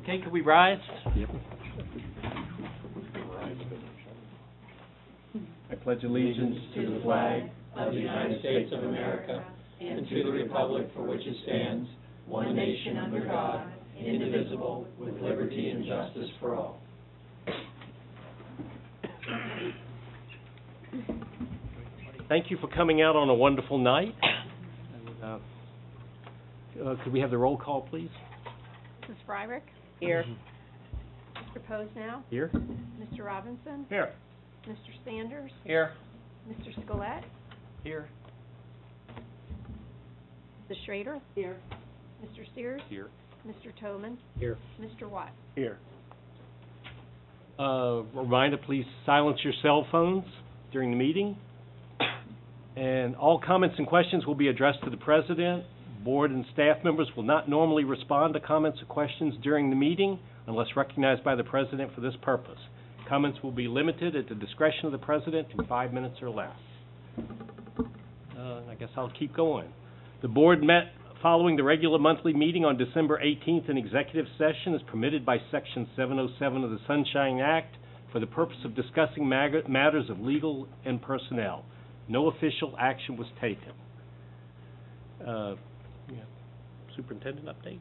Okay, could we rise? Yep. I pledge allegiance to the flag of the United States of America and to the republic for which it stands, one nation under God, indivisible, with liberty and justice for all. Thank you for coming out on a wonderful night. Could we have the roll call, please? Mrs. Fryrick? Here. Mr. Posnow? Here. Mr. Robinson? Here. Mr. Sanders? Here. Mr. Scalette? Here. Ms. Schrader? Here. Mr. Sears? Here. Mr. Toman? Here. Mr. Watt? Here. Reminder, please silence your cell phones during the meeting. And all comments and questions will be addressed to the President. Board and staff members will not normally respond to comments or questions during the meeting unless recognized by the President for this purpose. Comments will be limited at the discretion of the President to 5 minutes or less. I guess I'll keep going. The Board met following the regular monthly meeting on December 18th in executive session as permitted by Section 707 of the Sunshine Act for the purpose of discussing matters of legal and personnel. No official action was taken. Superintendent updates?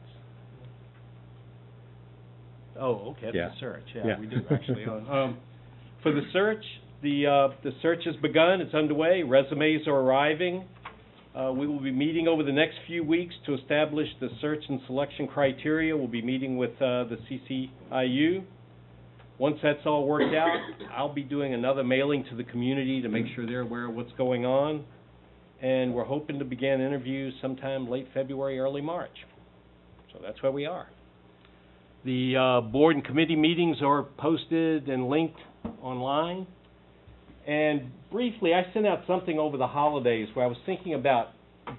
Oh, okay, Yeah. the search. Yeah. We do actually. For the search, the search has begun. It's underway. Resumes are arriving. We will be meeting over the next few weeks to establish the search and selection criteria. We'll be meeting with the CCIU. Once that's all worked out, I'll be doing another mailing to the community to make sure they're aware of what's going on. And we're hoping to begin interviews sometime late February, early March. So that's where we are. The board and committee meetings are posted and linked online. And briefly, I sent out something over the holidays where I was thinking about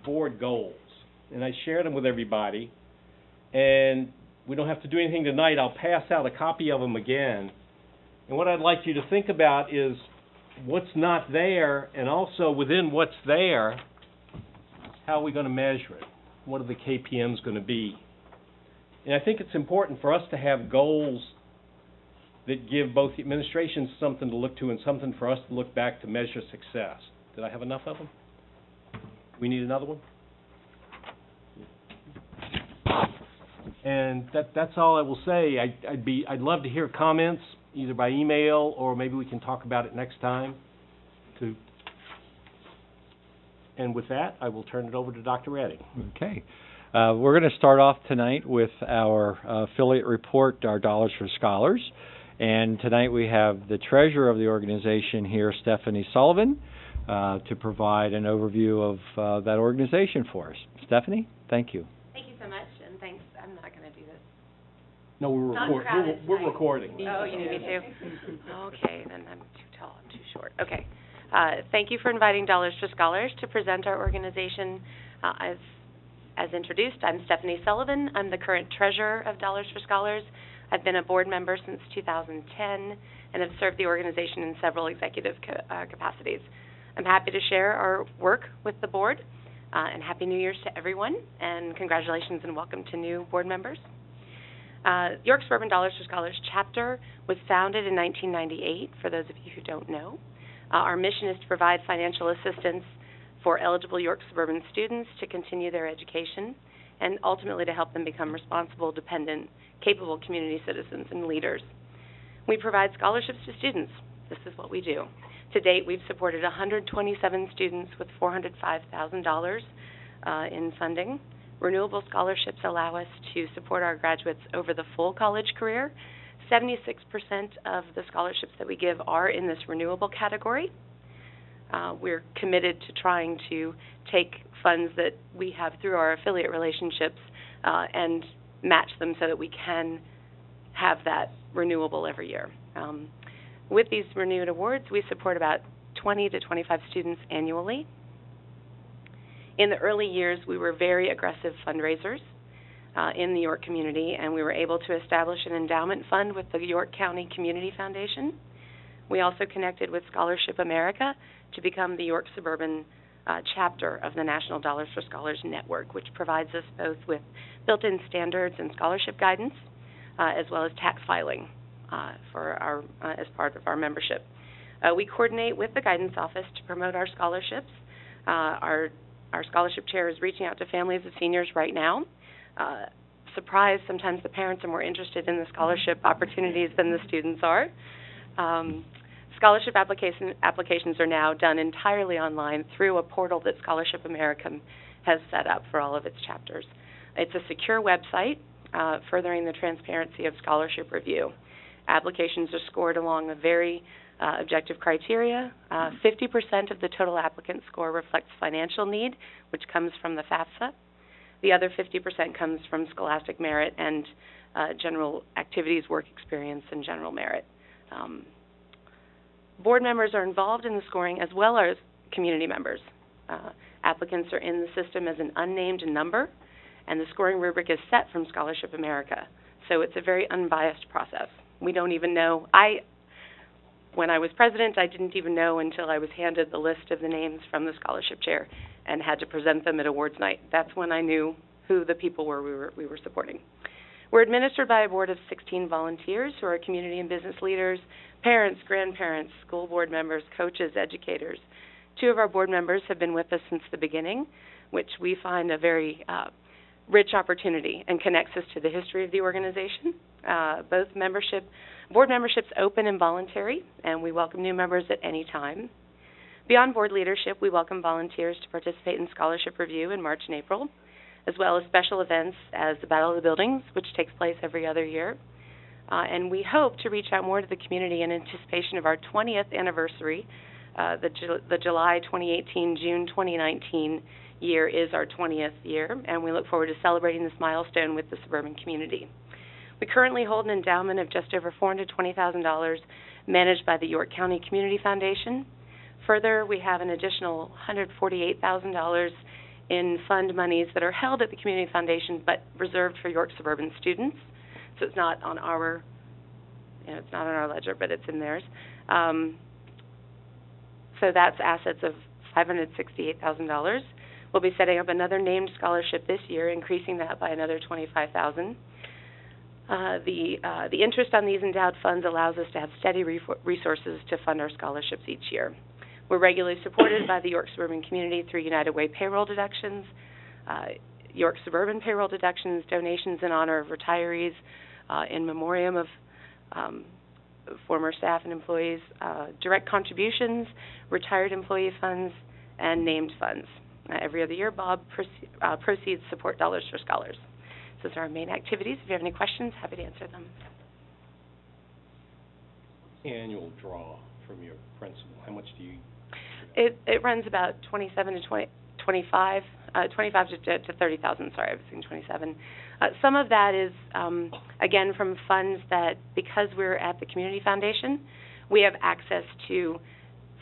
board goals. And I shared them with everybody. And we don't have to do anything tonight. I'll pass out a copy of them again. And what I'd like you to think about is what's not there, and also within what's there, how are we going to measure it? What are the KPMs going to be? And I think it's important for us to have goals that give both the administration something to look to and something for us to look back to measure success. Did I have enough of them? We need another one? And that's all I will say. I'd love to hear comments, either by email or maybe we can talk about it next time. And with that, I will turn it over to Dr. Redding. Okay. We're going to start off tonight with our affiliate report, our Dollars for Scholars. And tonight we have the treasurer of the organization here, Stephanie Sullivan, to provide an overview of that organization for us. Stephanie, thank you. Thank you so much, and thanks. I'm not going to do this. No, we're recording. Oh, you need me to? Okay, then I'm too tall. I'm too short. Okay. Thank you for inviting Dollars for Scholars to present our organization. As introduced, I'm Stephanie Sullivan. I'm the current treasurer of Dollars for Scholars. I've been a board member since 2010 and have served the organization in several executive capacities. I'm happy to share our work with the board, and Happy New Year's to everyone, and congratulations and welcome to new board members. York Suburban Dollars for Scholars chapter was founded in 1998, for those of you who don't know. Our mission is to provide financial assistance for eligible York Suburban students to continue their education and ultimately to help them become responsible, dependent, capable community citizens and leaders. We provide scholarships to students. This is what we do. To date, we've supported 127 students with $405,000 in funding. Renewable scholarships allow us to support our graduates over the full college career. 76% of the scholarships that we give are in this renewable category. We're committed to trying to take funds that we have through our affiliate relationships and match them so that we can have that renewable every year. With these renewed awards, we support about 20 to 25 students annually. In the early years, we were very aggressive fundraisers in the York community, and we were able to establish an endowment fund with the York County Community Foundation. We also connected with Scholarship America to become the York Suburban chapter of the National Dollars for Scholars Network, which provides us both with built-in standards and scholarship guidance. as well as tax filing for our as part of our membership. We coordinate with the guidance office to promote our scholarships. Our scholarship chair is reaching out to families of seniors right now. Surprise, sometimes the parents are more interested in the scholarship opportunities than the students are. Scholarship applications are now done entirely online through a portal that Scholarship America has set up for all of its chapters. It's a secure website furthering the transparency of scholarship review. Applications are scored along a very objective criteria. 50% of the total applicant score reflects financial need, which comes from the FAFSA. The other 50% comes from scholastic merit and general activities, work experience, and general merit. Board members are involved in the scoring as well as community members. Applicants are in the system as an unnamed number, and the scoring rubric is set from Scholarship America. So it's a very unbiased process. We don't even know. When I was president, I didn't even know until I was handed the list of the names from the scholarship chair and had to present them at awards night. That's when I knew who the people were we were supporting. We're administered by a board of 16 volunteers who are community and business leaders, parents, grandparents, school board members, coaches, educators. 2 of our board members have been with us since the beginning, which we find a very rich opportunity and connects us to the history of the organization. Board membership's open and voluntary, and we welcome new members at any time. Beyond board leadership, we welcome volunteers to participate in scholarship review in March and April, as well as special events as the Battle of the Buildings, which takes place every other year. And we hope to reach out more to the community in anticipation of our 20th anniversary. The July 2018, June 2019 year is our 20th year, and we look forward to celebrating this milestone with the suburban community. We currently hold an endowment of just over $420,000 managed by the York County Community Foundation. Further, we have an additional $148,000 in fund monies that are held at the Community Foundation but reserved for York suburban students. So it's not on our, it's not on our ledger, but it's in theirs. So that's assets of $568,000. We'll be setting up another named scholarship this year, increasing that by another $25,000. The interest on these endowed funds allows us to have steady resources to fund our scholarships each year. We're regularly supported by the York suburban community through United Way payroll deductions, York suburban payroll deductions, donations in honor of retirees, in memoriam of former staff and employees, direct contributions, retired employee funds, and named funds. Every other year, Bob proceeds support Dollars for Scholars. So those are our main activities. If you have any questions, happy to answer them. Annual draw from your principal, how much do you? It runs about 25 to 30,000. Sorry, I was saying 27. Some of that is again from funds that, because we're at the Community Foundation, we have access to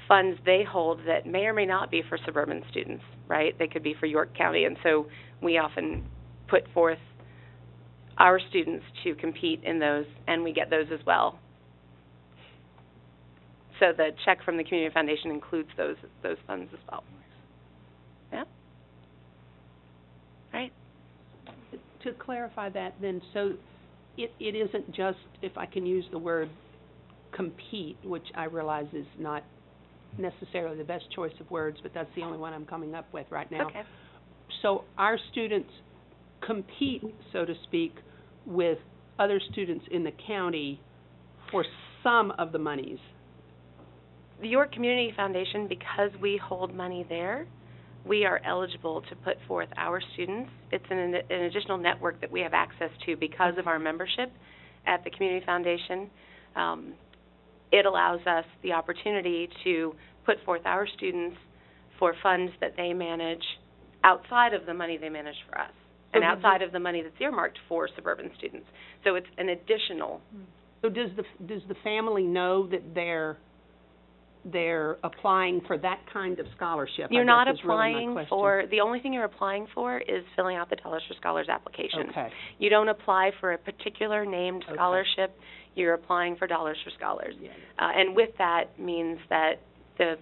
funds they hold that may or may not be for suburban students. Right? They could be for York County, and so we often put forth our students to compete in those, and we get those as well. So the check from the Community Foundation includes those funds as well. Yeah. Right. To clarify that, then, so it isn't just, if I can use the word compete, which I realize is not necessarily the best choice of words, but that's the only one I'm coming up with right now. Okay. So our students compete, so to speak, with other students in the county for some of the monies. The York Community Foundation, because we hold money there, we are eligible to put forth our students. It's an additional network that we have access to because of our membership at the Community Foundation. It allows us the opportunity to put forth our students for funds that they manage outside of the money they manage for us, and outside of the money that's earmarked for suburban students. So it's an additional. So does the family know that they're applying for that kind of scholarship? You're not applying for, the only thing you're applying for is filling out the Dollars for Scholars application. Okay. You don't apply for a particular named scholarship. You're applying for Dollars for Scholars. Yeah. And with that means that the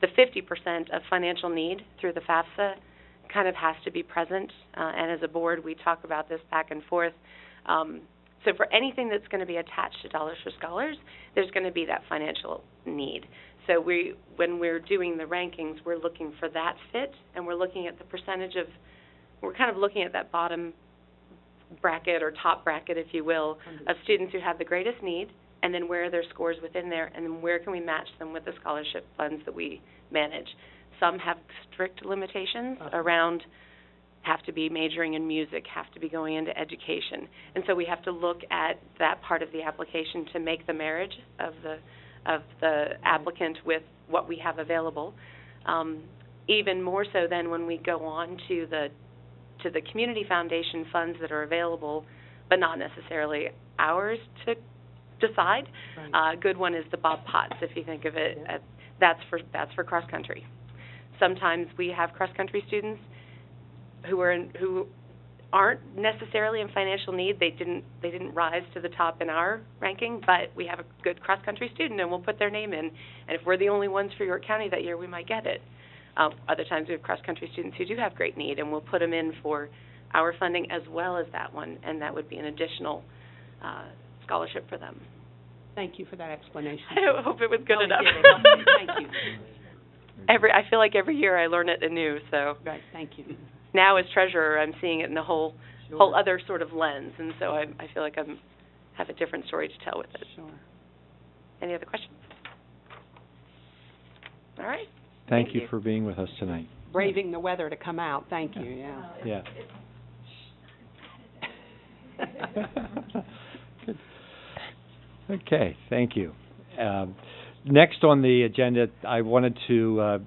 50% of financial need through the FAFSA kind of has to be present. And as a board, we talk about this back and forth. So for anything that's going to be attached to Dollars for Scholars, there's going to be that financial need. So when we're doing the rankings, we're looking for that fit, and we're looking at the percentage of, we're kind of looking at that bottom bracket or top bracket, if you will, of students who have the greatest need, and then where are their scores within there, and then where can we match them with the scholarship funds that we manage. Some have strict limitations around have to be majoring in music, have to be going into education. And so we have to look at that part of the application to make the marriage of the applicant with what we have available. Even more so than when we go on to the community foundation funds that are available, but not necessarily ours to decide. Right. A good one is the Bob Potts, if you think of it. That's for cross country. Sometimes we have cross country students who aren't necessarily in financial need. They didn't rise to the top in our ranking, but we have a good cross country student, and we'll put their name in. And if we're the only ones for York County that year, we might get it. Other times we have cross country students who do have great need, and we'll put them in for our funding as well as that one, and that would be an additional scholarship for them. Thank you for that explanation. I hope it was good enough. Thank you. I feel like every year I learn it anew. So Right, thank you. now as treasurer, I'm seeing it in a whole other sort of lens, and so I feel like I have a different story to tell with it. Sure. Any other questions? All right. Thank you for being with us tonight. Braving the weather to come out, thank you, yeah. Yeah. Good. Okay, thank you. Next on the agenda, I wanted to,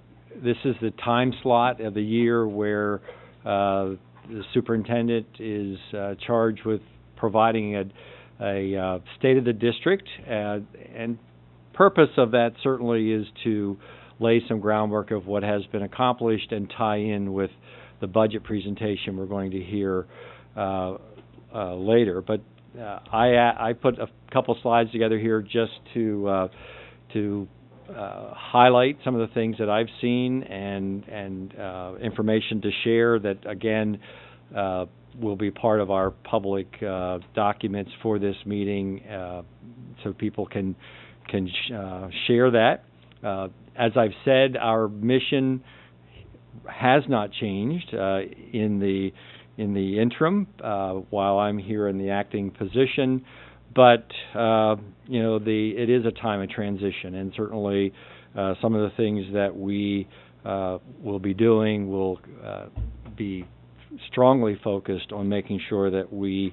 this is the time slot of the year where the superintendent is charged with providing a state of the district, and purpose of that certainly is to lay some groundwork of what has been accomplished and tie in with the budget presentation we're going to hear later. But I put a couple slides together here just to highlight some of the things that I've seen and information to share that, again, will be part of our public documents for this meeting, so people can share that. As I've said, our mission has not changed in the interim while I'm here in the acting position, but it is a time of transition, and certainly some of the things that we will be doing will be strongly focused on making sure that we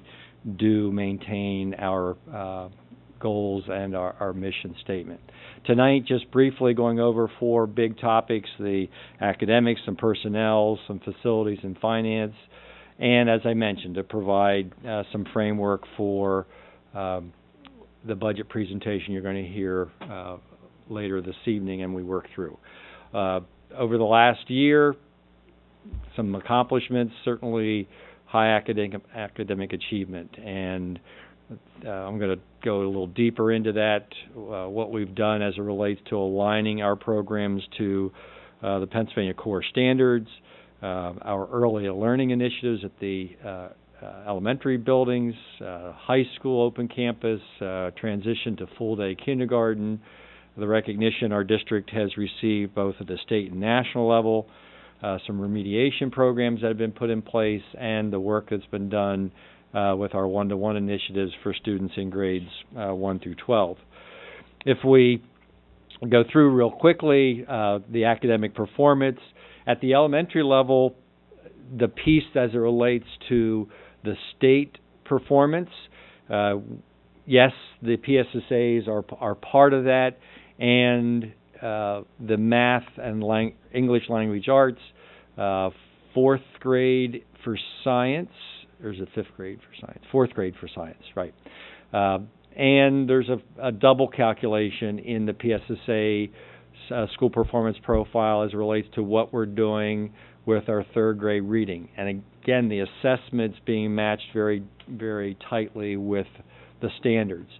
do maintain our goals and our mission statement. Tonight, just briefly going over 4 big topics: the academics, some personnel, some facilities and finance, and as I mentioned, to provide some framework for the budget presentation you're going to hear later this evening and we work through. Over the last year, some accomplishments, certainly high academic achievement, and I'm going to go a little deeper into that, what we've done as it relates to aligning our programs to the Pennsylvania Core Standards, our early learning initiatives at the elementary buildings, high school open campus, transition to full-day kindergarten, the recognition our district has received both at the state and national level, some remediation programs that have been put in place, and the work that's been done with our one-to-one initiatives for students in grades 1 through 12. If we go through real quickly the academic performance, at the elementary level, the piece as it relates to the state performance, yes, the PSSAs are part of that, and the math and English language arts, 4th grade for science, there's a 5th grade for science, 4th grade for science, right. And there's a double calculation in the PSSA school performance profile as it relates to what we're doing with our 3rd grade reading. And again, the assessments being matched very, very tightly with the standards.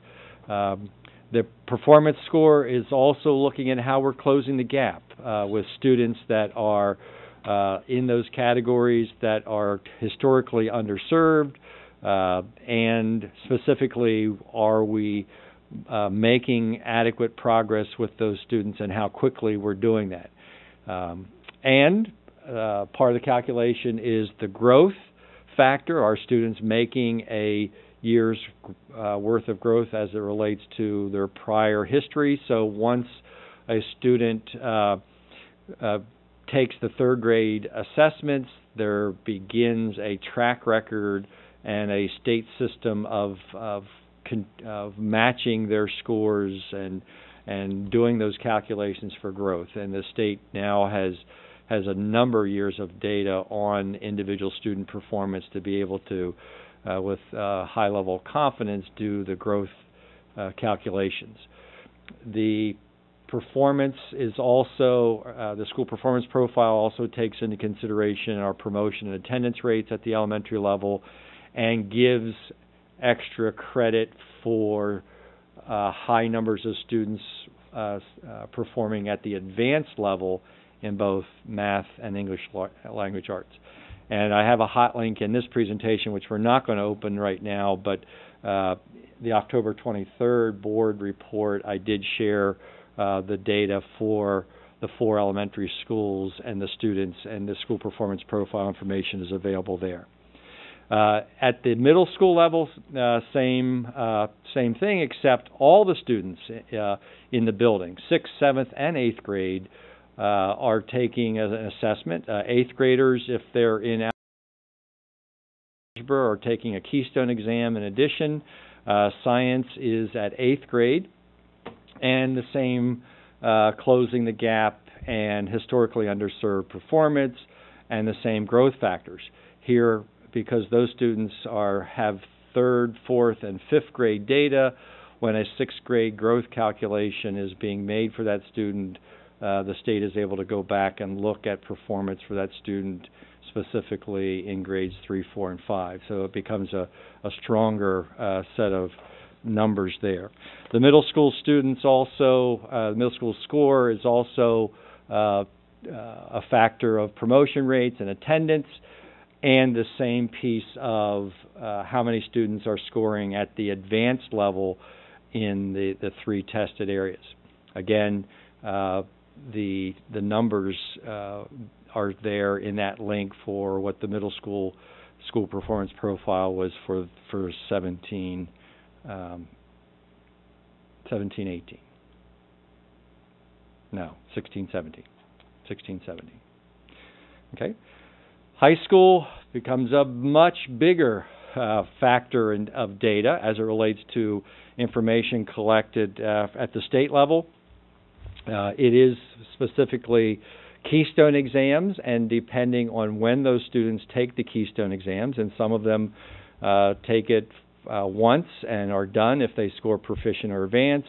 The performance score is also looking at how we're closing the gap with students that are in those categories that are historically underserved, and specifically, are we making adequate progress with those students and how quickly we're doing that. And part of the calculation is the growth factor. Are students making a year's worth of growth as it relates to their prior history? So once a student takes the third grade assessments, there begins a track record and a state system of matching their scores and doing those calculations for growth. And the state now has a number of years of data on individual student performance to be able to, with high level of confidence, do the growth calculations. The performance is also, the school performance profile also takes into consideration our promotion and attendance rates at the elementary level and gives extra credit for high numbers of students performing at the advanced level in both math and English language arts. And I have a hot link in this presentation, which we're not going to open right now, but the October 23rd board report, I did share the data for the 4 elementary schools and the students, and the school performance profile information is available there. At the middle school level, same thing, except all the students in the building, 6th, 7th, and 8th grade, are taking an assessment. 8th graders, if they're in algebra, are taking a Keystone exam in addition. Science is at 8th grade, and the same closing the gap and historically underserved performance, and the same growth factors. Here, because those students have 3rd, 4th, and 5th grade data, when a 6th grade growth calculation is being made for that student, the state is able to go back and look at performance for that student specifically in grades 3, 4, and 5. So it becomes a stronger set of numbers there. The middle school students also, the middle school score is also a factor of promotion rates and attendance, and the same piece of how many students are scoring at the advanced level in the 3 tested areas. Again, the numbers are there in that link for what the middle school performance profile was for 17, 18. No, 16, 17. Okay. High school becomes a much bigger factor of data as it relates to information collected at the state level. It is specifically Keystone exams, and depending on when those students take the Keystone exams, and some of them take it once and are done if they score proficient or advanced.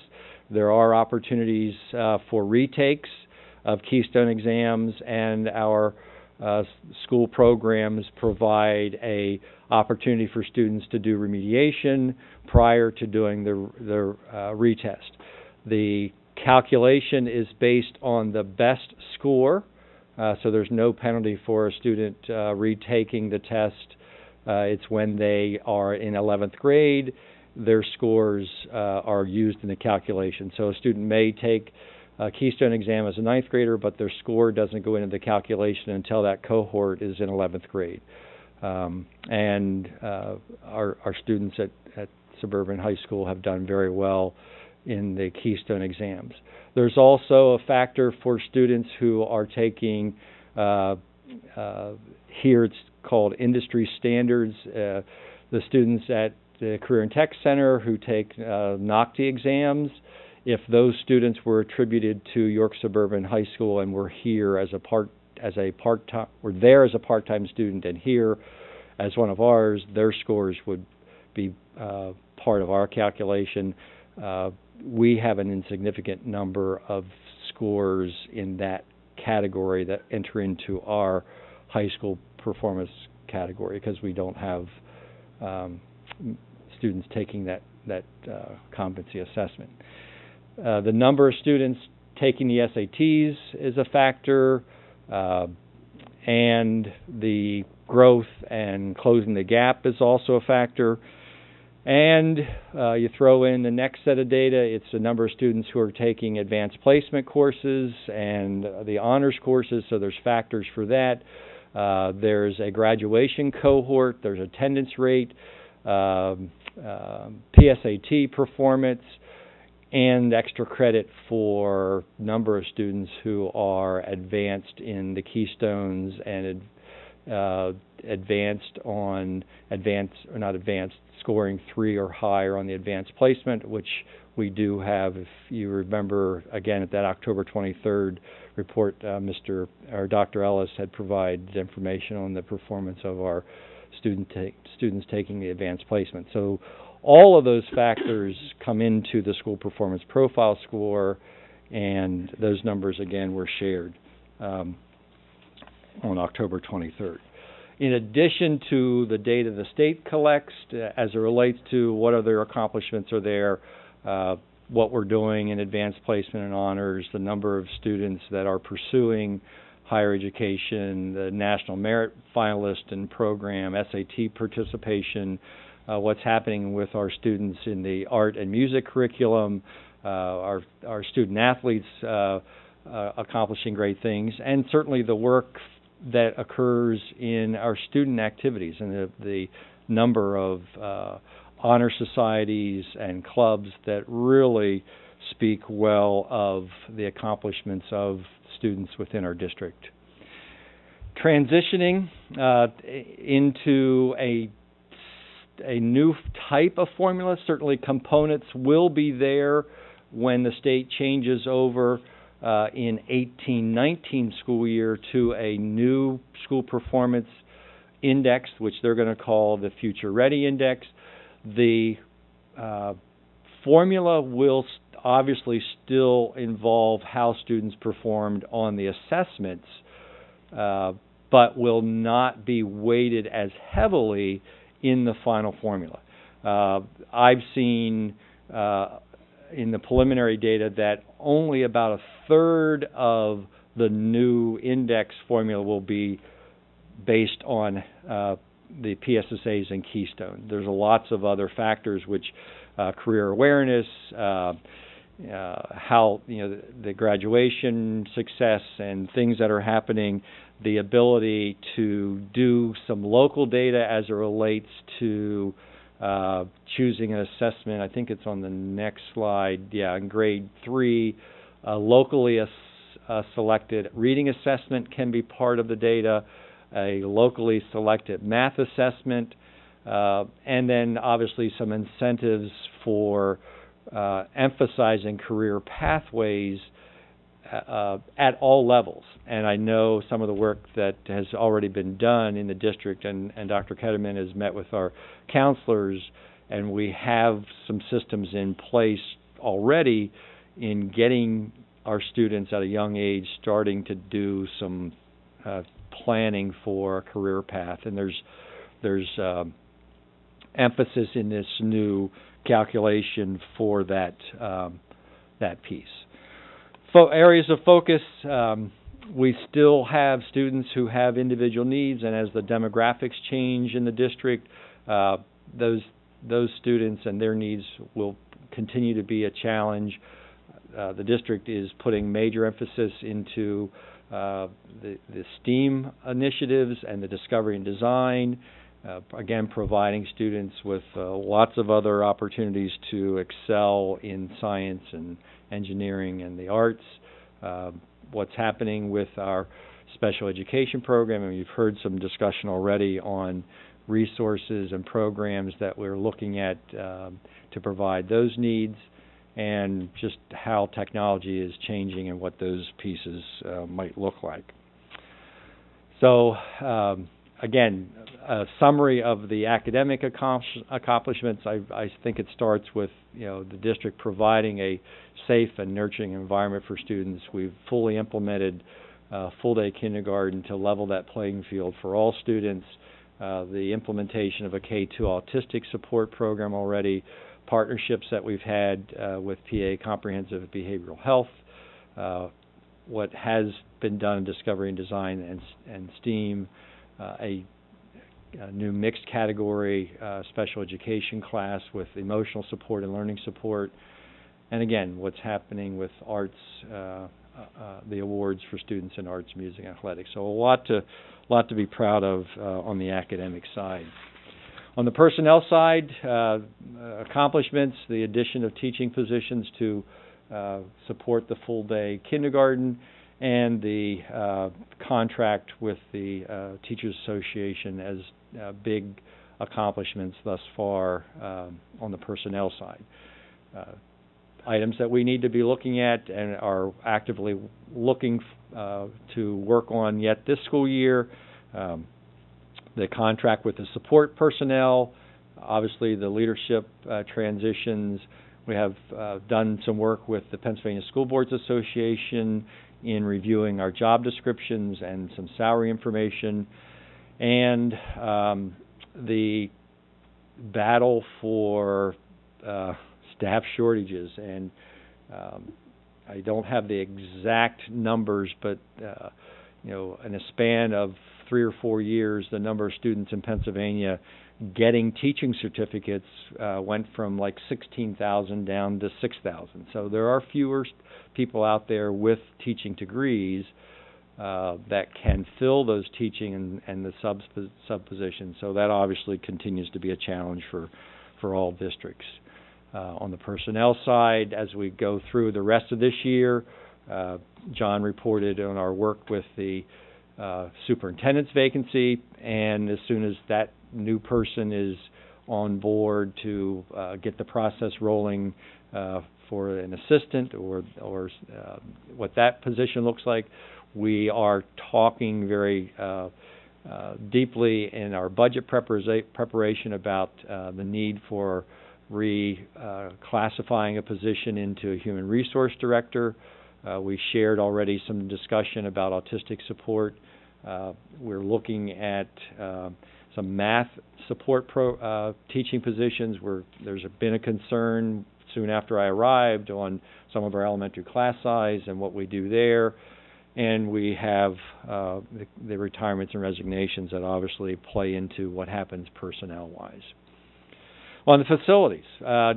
There are opportunities for retakes of Keystone exams, and our school programs provide a opportunity for students to do remediation prior to doing the retest. The calculation is based on the best score, so there's no penalty for a student retaking the test. It's when they are in 11th grade, their scores are used in the calculation. So a student may take a Keystone exam as a 9th grader, but their score doesn't go into the calculation until that cohort is in 11th grade. And our students at Suburban High School have done very well in the Keystone exams. There's also a factor for students who are taking, here it's called industry standards, the students at the Career and Tech Center who take NOCTI exams. If those students were attributed to York Suburban High School and were here as a part-time student and here as one of ours, their scores would be part of our calculation. We have an insignificant number of scores in that category that enter into our high school performance category because we don't have students taking that competency assessment. The number of students taking the SATs is a factor, and the growth and closing the gap is also a factor. And you throw in the next set of data, it's the number of students who are taking advanced placement courses and the honors courses, so there's factors for that. There's a graduation cohort, there's attendance rate, PSAT performance, and extra credit for number of students who are advanced in the Keystones and scoring 3 or higher on the advanced placement, which we do have. If you remember, again, at that October 23rd report, Dr. Ellis had provided information on the performance of our students taking the advanced placement. So all of those factors come into the school performance profile score, and those numbers, again, were shared on October 23rd. In addition to the data the state collects as it relates to what other accomplishments are there, what we're doing in advanced placement and honors, the number of students that are pursuing higher education, the National Merit Finalist and Program, SAT participation, what's happening with our students in the art and music curriculum, our student athletes accomplishing great things, and certainly the work that occurs in our student activities and the number of honor societies and clubs that really speak well of the accomplishments of students within our district. Transitioning into a new type of formula, certainly components will be there when the state changes over in 18-19 school year to a new school performance index, which they're going to call the Future Ready Index. The formula will obviously still involve how students performed on the assessments, but will not be weighted as heavily in the final formula. I've seen in the preliminary data that only about a third of the new index formula will be based on the PSSAs and Keystone. There's lots of other factors which career awareness, how the graduation success and things that are happening, the ability to do some local data as it relates to choosing an assessment. I think it's on the next slide. Yeah, in grade 3, locally selected reading assessment can be part of the data, a locally selected math assessment, and then obviously some incentives for emphasizing career pathways at all levels. And I know some of the work that has already been done in the district, and Dr. Ketterman has met with our counselors, and we have some systems in place already in getting our students at a young age starting to do some planning for a career path. And there's emphasis in this new calculation for that piece. Areas of focus, we still have students who have individual needs, and as the demographics change in the district, those students and their needs will continue to be a challenge. The district is putting major emphasis into the STEAM initiatives and the discovery and design, again providing students with lots of other opportunities to excel in science and engineering and the arts. What's happening with our special education program, and you've heard some discussion already on resources and programs that we're looking at to provide those needs, and just how technology is changing and what those pieces might look like. So again, a summary of the academic accomplishments. I think it starts with the district providing a safe and nurturing environment for students. We've fully implemented full-day kindergarten to level that playing field for all students. The implementation of a K-2 autistic support program already, partnerships that we've had with PA Comprehensive Behavioral Health, what has been done in discovery and design and STEAM, a a new mixed category special education class with emotional support and learning support. And again, what's happening with arts, the awards for students in arts, music, and athletics. So a lot to be proud of on the academic side. On the personnel side, accomplishments, the addition of teaching positions to support the full-day kindergarten, and the contract with the Teachers Association as big accomplishments thus far on the personnel side. Items that we need to be looking at and are actively looking to work on yet this school year, the contract with the support personnel, obviously the leadership transitions. We have done some work with the Pennsylvania School Boards Association in reviewing our job descriptions and some salary information, and the battle for staff shortages. And I don't have the exact numbers, but in a span of 3 or 4 years, the number of students in Pennsylvania getting teaching certificates went from like 16,000 down to 6,000. So there are fewer people out there with teaching degrees that can fill those teaching and the sub positions. So that obviously continues to be a challenge for all districts. On the personnel side, as we go through the rest of this year, John reported on our work with the superintendent's vacancy, and as soon as that new person is on board to get the process rolling for an assistant or what that position looks like, we are talking very deeply in our budget preparation about the need for reclassifying a position into a human resource director. We shared already some discussion about autistic support. We're looking at some math support teaching positions where there's been a concern soon after I arrived on some of our elementary class size and what we do there. And we have the retirements and resignations that obviously play into what happens personnel-wise. On the facilities,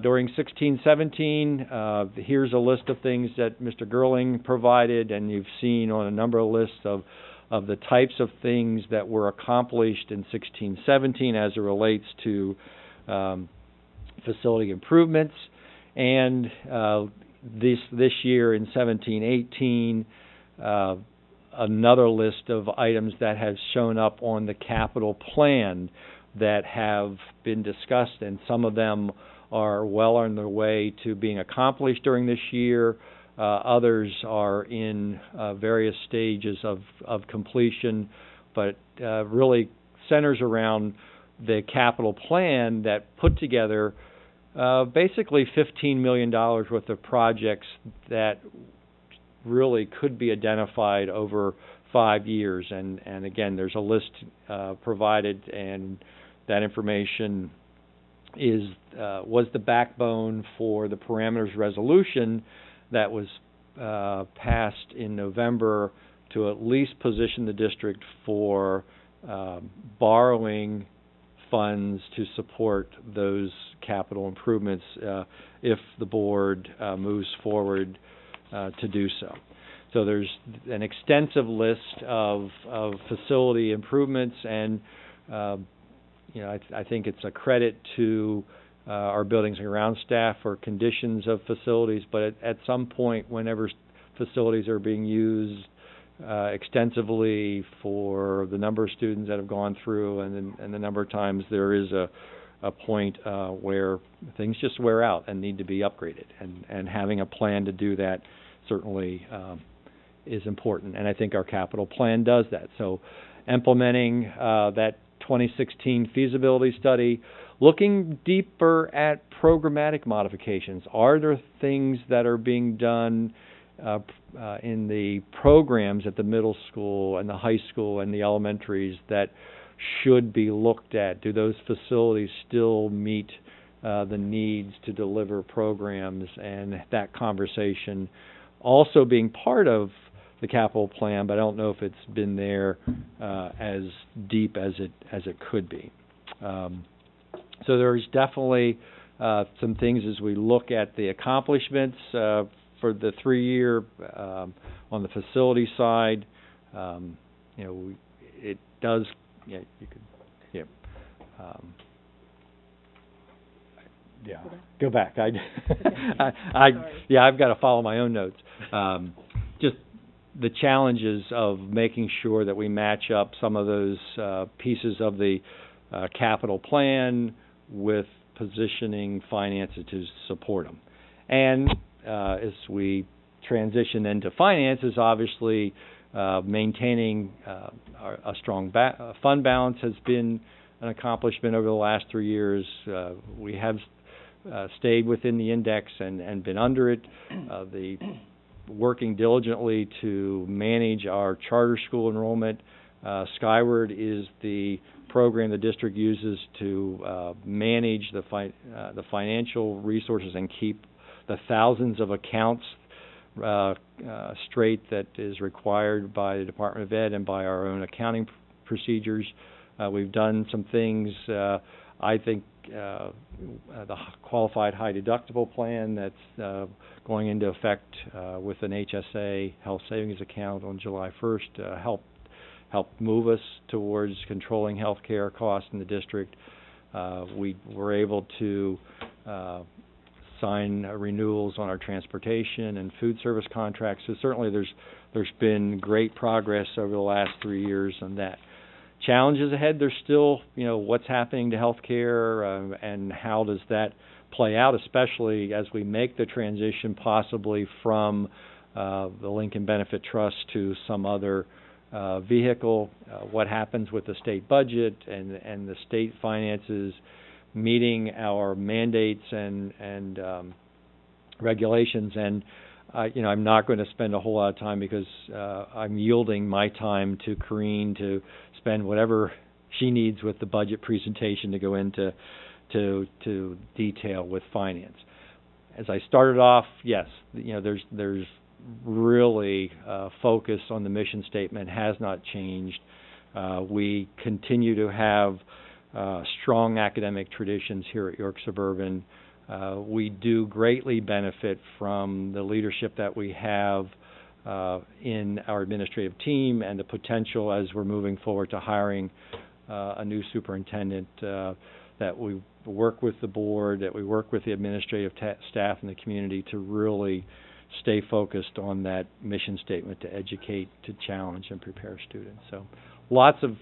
during 16-17, here's a list of things that Mr. Gerling provided, and you've seen on a number of lists of the types of things that were accomplished in 16-17 as it relates to facility improvements. And this year in 17-18, another list of items that have shown up on the capital plan that have been discussed, and some of them are well on their way to being accomplished during this year. Others are in various stages of completion, but really centers around the capital plan that put together basically $15 million worth of projects that really could be identified over 5 years. And again, there's a list provided, and that information was the backbone for the parameters resolution that was passed in November to at least position the district for borrowing funds to support those capital improvements if the board moves forward to do so. So there's an extensive list of facility improvements, and I think it's a credit to our buildings and ground staff for conditions of facilities, but at some point, whenever facilities are being used extensively for the number of students that have gone through and the number of times, there is a point where things just wear out and need to be upgraded, and having a plan to do that certainly is important, and I think our capital plan does that. So implementing that 2016 feasibility study, looking deeper at programmatic modifications. Are there things that are being done in the programs at the middle school and the high school and the elementaries that should be looked at? Do those facilities still meet the needs to deliver programs? And that conversation also being part of the capital plan, but I don't know if it's been there as deep as it could be. So there's definitely some things as we look at the accomplishments for the 3-year on the facility side. It does. Yeah, you could. Yeah. Yeah. Go back. I've got to follow my own notes. Just the challenges of making sure that we match up some of those pieces of the capital plan with positioning finances to support them. And as we transition into finances, obviously maintaining a strong fund balance has been an accomplishment over the last 3 years. We have stayed within the index and been under it. The working diligently to manage our charter school enrollment. Skyward is the program the district uses to manage the financial resources and keep the thousands of accounts straight that is required by the Department of Ed and by our own accounting procedures. We've done some things, I think, the qualified high deductible plan that's going into effect with an HSA health savings account on July 1st helped move us towards controlling health care costs in the district. We were able to sign renewals on our transportation and food service contracts. So certainly there's been great progress over the last 3 years on that. Challenges ahead, there's still, what's happening to health care and how does that play out, especially as we make the transition possibly from the Lincoln Benefit Trust to some other vehicle. What happens with the state budget and the state finances meeting our mandates and regulations. And I'm not going to spend a whole lot of time because I'm yielding my time to Corrine to spend whatever she needs with the budget presentation to go into to detail with finance. As I started off, yes, there's really focus on the mission statement has not changed. We continue to have strong academic traditions here at York Suburban. We do greatly benefit from the leadership that we have in our administrative team and the potential as we're moving forward to hiring a new superintendent that we work with the board, that we work with the administrative staff and the community to really stay focused on that mission statement to educate, to challenge, and prepare students. So lots of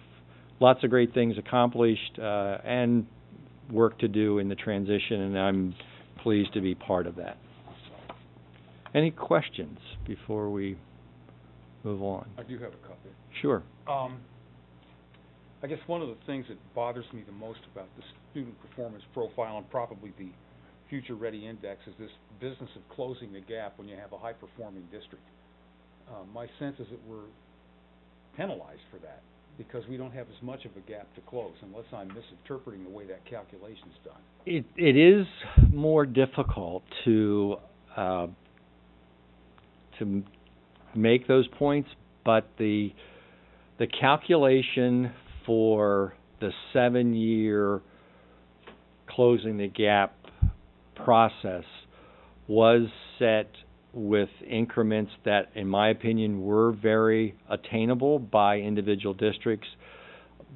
great things accomplished and work to do in the transition, and I'm pleased to be part of that. Any questions before we move on? I do have a couple. Sure. I guess one of the things that bothers me the most about the student performance profile and probably the Future Ready Index is this business of closing the gap when you have a high-performing district. My sense is that we're penalized for that because we don't have as much of a gap to close, unless I'm misinterpreting the way that calculation's done. It is more difficult to make those points, but the calculation for the 7-year closing the gap process was set with increments that, in my opinion, were very attainable by individual districts.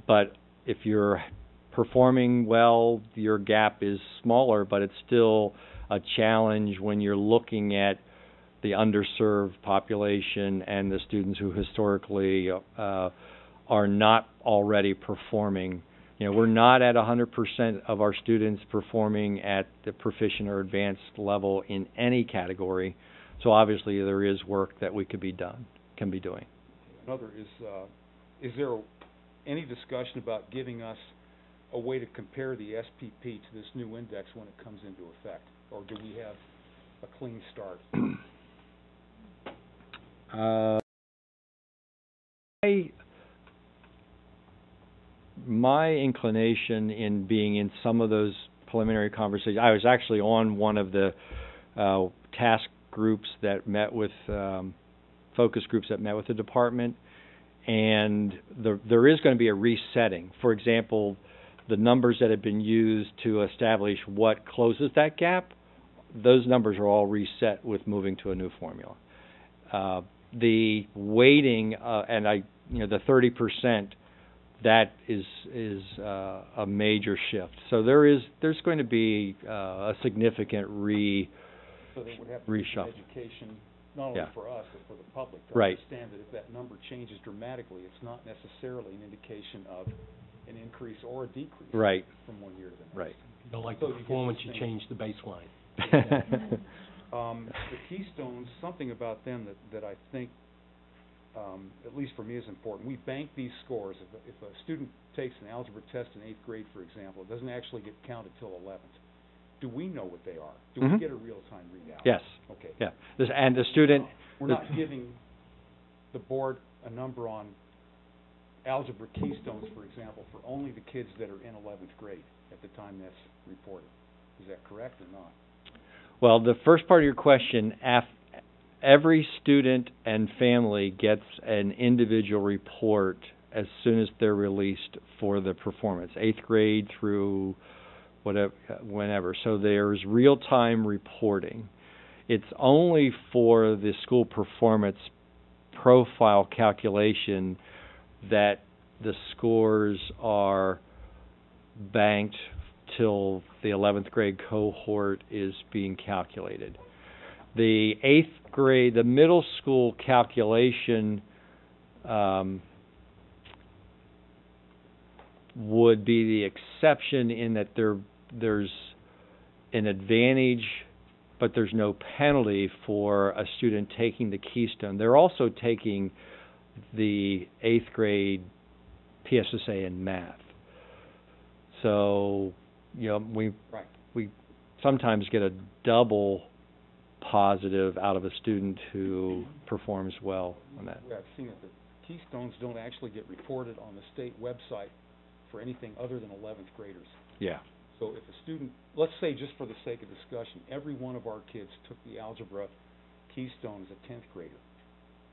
But if you're performing well, your gap is smaller, but it's still a challenge when you're looking at the underserved population and the students who historically are not already performing. We're not at 100% of our students performing at the proficient or advanced level in any category. So obviously there is work that we can be doing. Another is there any discussion about giving us a way to compare the SPP to this new index when it comes into effect? Or do we have a clean start? My inclination in being in some of those preliminary conversations, I was actually on one of the task groups that met with focus groups that met with the department, and there is going to be a resetting. For example, the numbers that have been used to establish what closes that gap, those numbers are all reset with moving to a new formula. The weighting, the 30%, that is a major shift. So there's going to be a significant So they would have to get reshuffle. education, not only Yeah. for us, but for the public, to Right. understand that if that number changes dramatically, it's not necessarily an indication of an increase or a decrease Right, from one year to the next. right. You don't like So the you get performance, these you things. change the baseline. The Keystones, something about them that I think, at least for me, is important. We bank these scores. If a student takes an algebra test in 8th grade, for example, it doesn't actually get counted till 11th. Do we know what they are? Do we Mhm. get a real-time readout? Yes, Okay. yeah. And the student, We're not giving the board a number on algebra Keystones, for example, for only the kids that are in 11th grade at the time that's reported. Is that correct or not? well, the first part of your question, every student and family gets an individual report as soon as they're released for the performance, 8th grade through whenever. So there's real-time reporting. It's only for the school performance profile calculation that the scores are banked till the 11th grade cohort is being calculated. The 8th grade, the middle school calculation would be the exception in that there's an advantage, but there's no penalty for a student taking the Keystone. They're also taking the 8th grade PSSA in math. So, we sometimes get a double positive out of a student who performs well on that. Yeah, I've seen it. The Keystones don't actually get reported on the state website for anything other than 11th graders. Yeah. So if a student, let's say just for the sake of discussion, every one of our kids took the algebra Keystone as a 10th grader,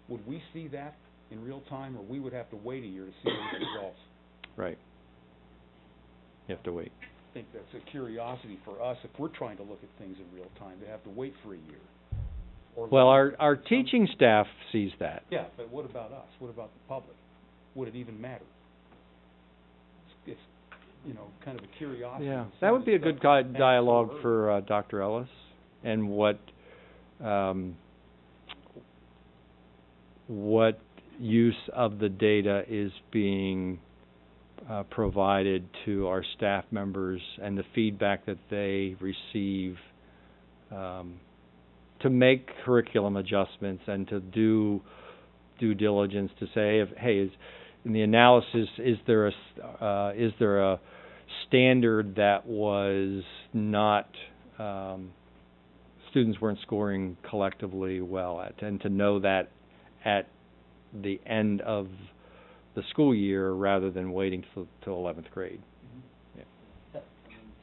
would we see that in real time, or we would have to wait a year to see those results? Right. You have to wait. I think that's a curiosity for us if we're trying to look at things in real time, to have to wait for a year. Or Well, longer. our teaching staff sees that. Yeah, but what about us? What about the public? Would it even matter? It's kind of a curiosity. Yeah, Some that of would the be a stuff good that happens so dialogue early. for Dr. Ellis, and what use of the data is being provided to our staff members and the feedback that they receive to make curriculum adjustments and to do due diligence to say, in the analysis, is there a standard that was not students weren't scoring collectively well at, and to know that at the end of the school year rather than waiting till 11th grade.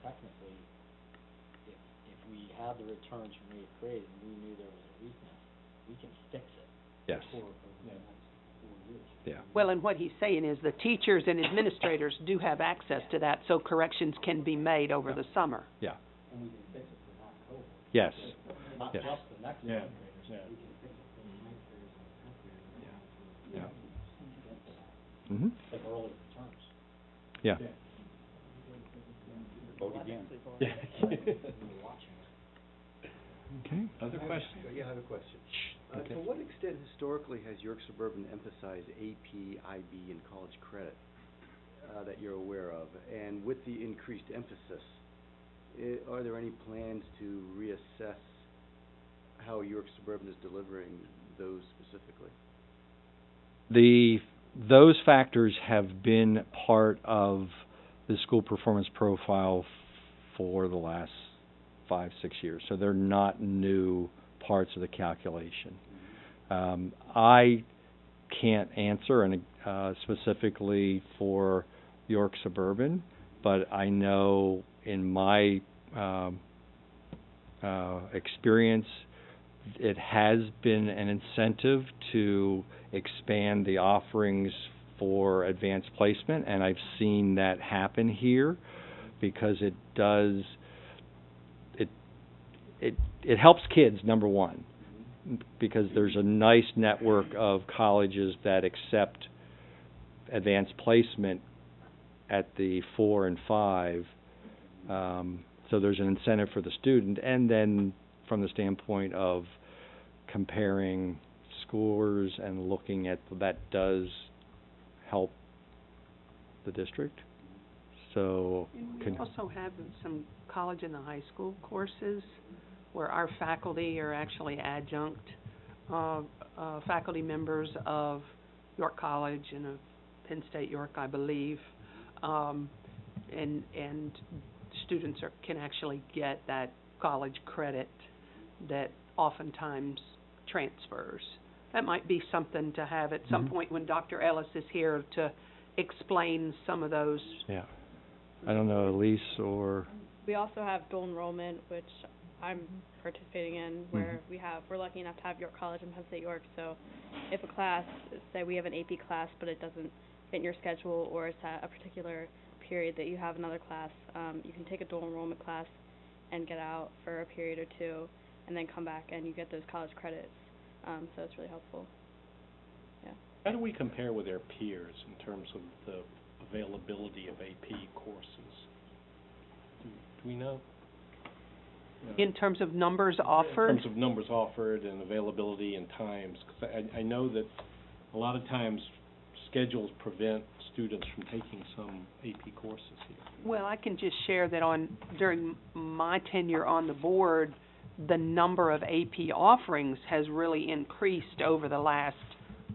Technically, if we have the returns from 8th grade and we knew there was a weakness, we can fix it. Yes. For the next 4 years. Yeah. Well, and what he's saying is the teachers and administrators do have access to that, so corrections can be made over the summer. Yeah. And we can fix it for that cohort. Yes. Not Yes. just the next Yeah. 9th graders, we can fix it for the 9th graders and the 10th graders. Yeah. Mm-hmm. Mhm. Like early returns. Yeah. Vote again. We were watching it. Okay. Other questions? Yeah, I have a question. Okay. To what extent historically has York Suburban emphasized AP, IB, and college credit that you're aware of? And with the increased emphasis, are there any plans to reassess how York Suburban is delivering those specifically? Those factors have been part of the school performance profile for the last 5-6 years, so they're not new parts of the calculation. I can't answer specifically for York Suburban, but I know in my experience it has been an incentive to expand the offerings for advanced placement, and I've seen that happen here because it does, it helps kids, number one, because there's a nice network of colleges that accept advanced placement at the 4 and 5. So there's an incentive for the student, and then from the standpoint of comparing scores and looking at that does help the district. So We also have some college and the high school courses where our faculty are actually adjunct faculty members of York College and of Penn State York, I believe, and students can actually get that college credit that oftentimes transfers. That might be something to have at some point when Dr. Ellis is here to explain some of those. Yeah. I don't know, Elise or... We also have dual enrollment, which I'm participating in, where we're lucky enough to have York College and Penn State York, so if a class, say we have an AP class, but it doesn't fit in your schedule, or it's at a particular period that you have another class, you can take a dual enrollment class and get out for a period or two, and then come back and you get those college credits, so it's really helpful. Yeah. How do we compare with our peers in terms of the availability of AP courses? Do we know? In terms of numbers offered? In terms of numbers offered and availability and times, because I know that a lot of times schedules prevent students from taking some AP courses here. Well, I can just share that during my tenure on the board, the number of AP offerings has really increased over the last,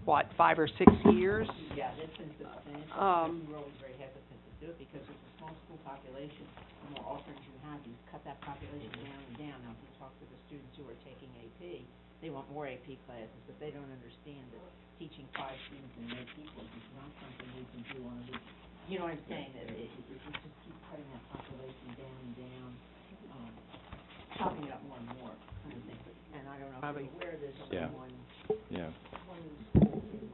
5 or 6 years? Yeah, it's been substantial. We're always very hesitant to do it because it's a small school population. The more offerings you have, you cut that population down and down. Now, if you talk to the students who are taking AP, they want more AP classes, but they don't understand that teaching 5 students in an AP course is not something we can do on a week. You know what I'm saying? That it just keeps cutting that population down and down, chopping it up more and more, kind of thing. And I don't know if you're aware, there's only one school in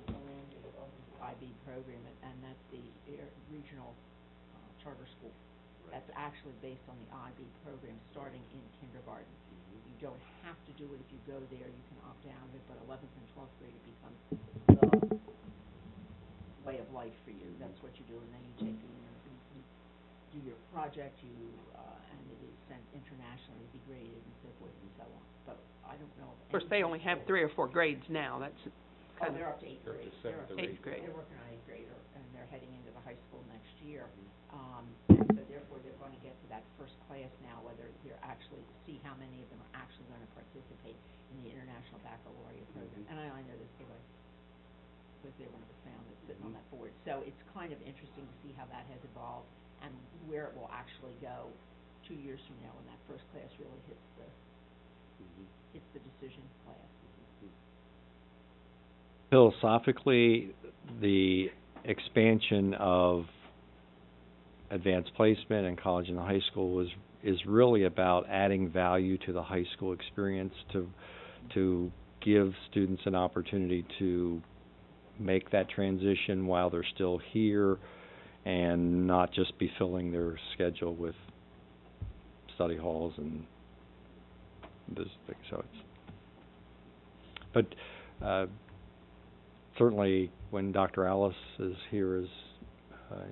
Orlando that offers the IB program, and that's the regional charter school. That's actually based on the IB program starting in kindergarten. You don't have to do it if you go there. You can opt out of it, but 11th and 12th grade it becomes the way of life for you. That's what you do, and then you take you do your project, and it is sent internationally to be graded and so forth and so on. But I don't know. Of course, they only have 3 or 4 grades now. That's kind they're up to 8th grade. They're up to 7th or 8th grade. They're working on 8th grade, and they're heading into the high school next year. And so therefore, they're going to get to that first class now, whether they're actually, see how many of them are actually going to participate in the International Baccalaureate program. And I know this because I was there when it was founded, sitting on that board. So it's kind of interesting to see how that has evolved and where it will actually go 2 years from now when that first class really hits the decision class. Philosophically, the expansion of advanced placement and college and high school is really about adding value to the high school experience, to give students an opportunity to make that transition while they're still here and not just be filling their schedule with study halls and this thing. So certainly when Dr. Alice is here in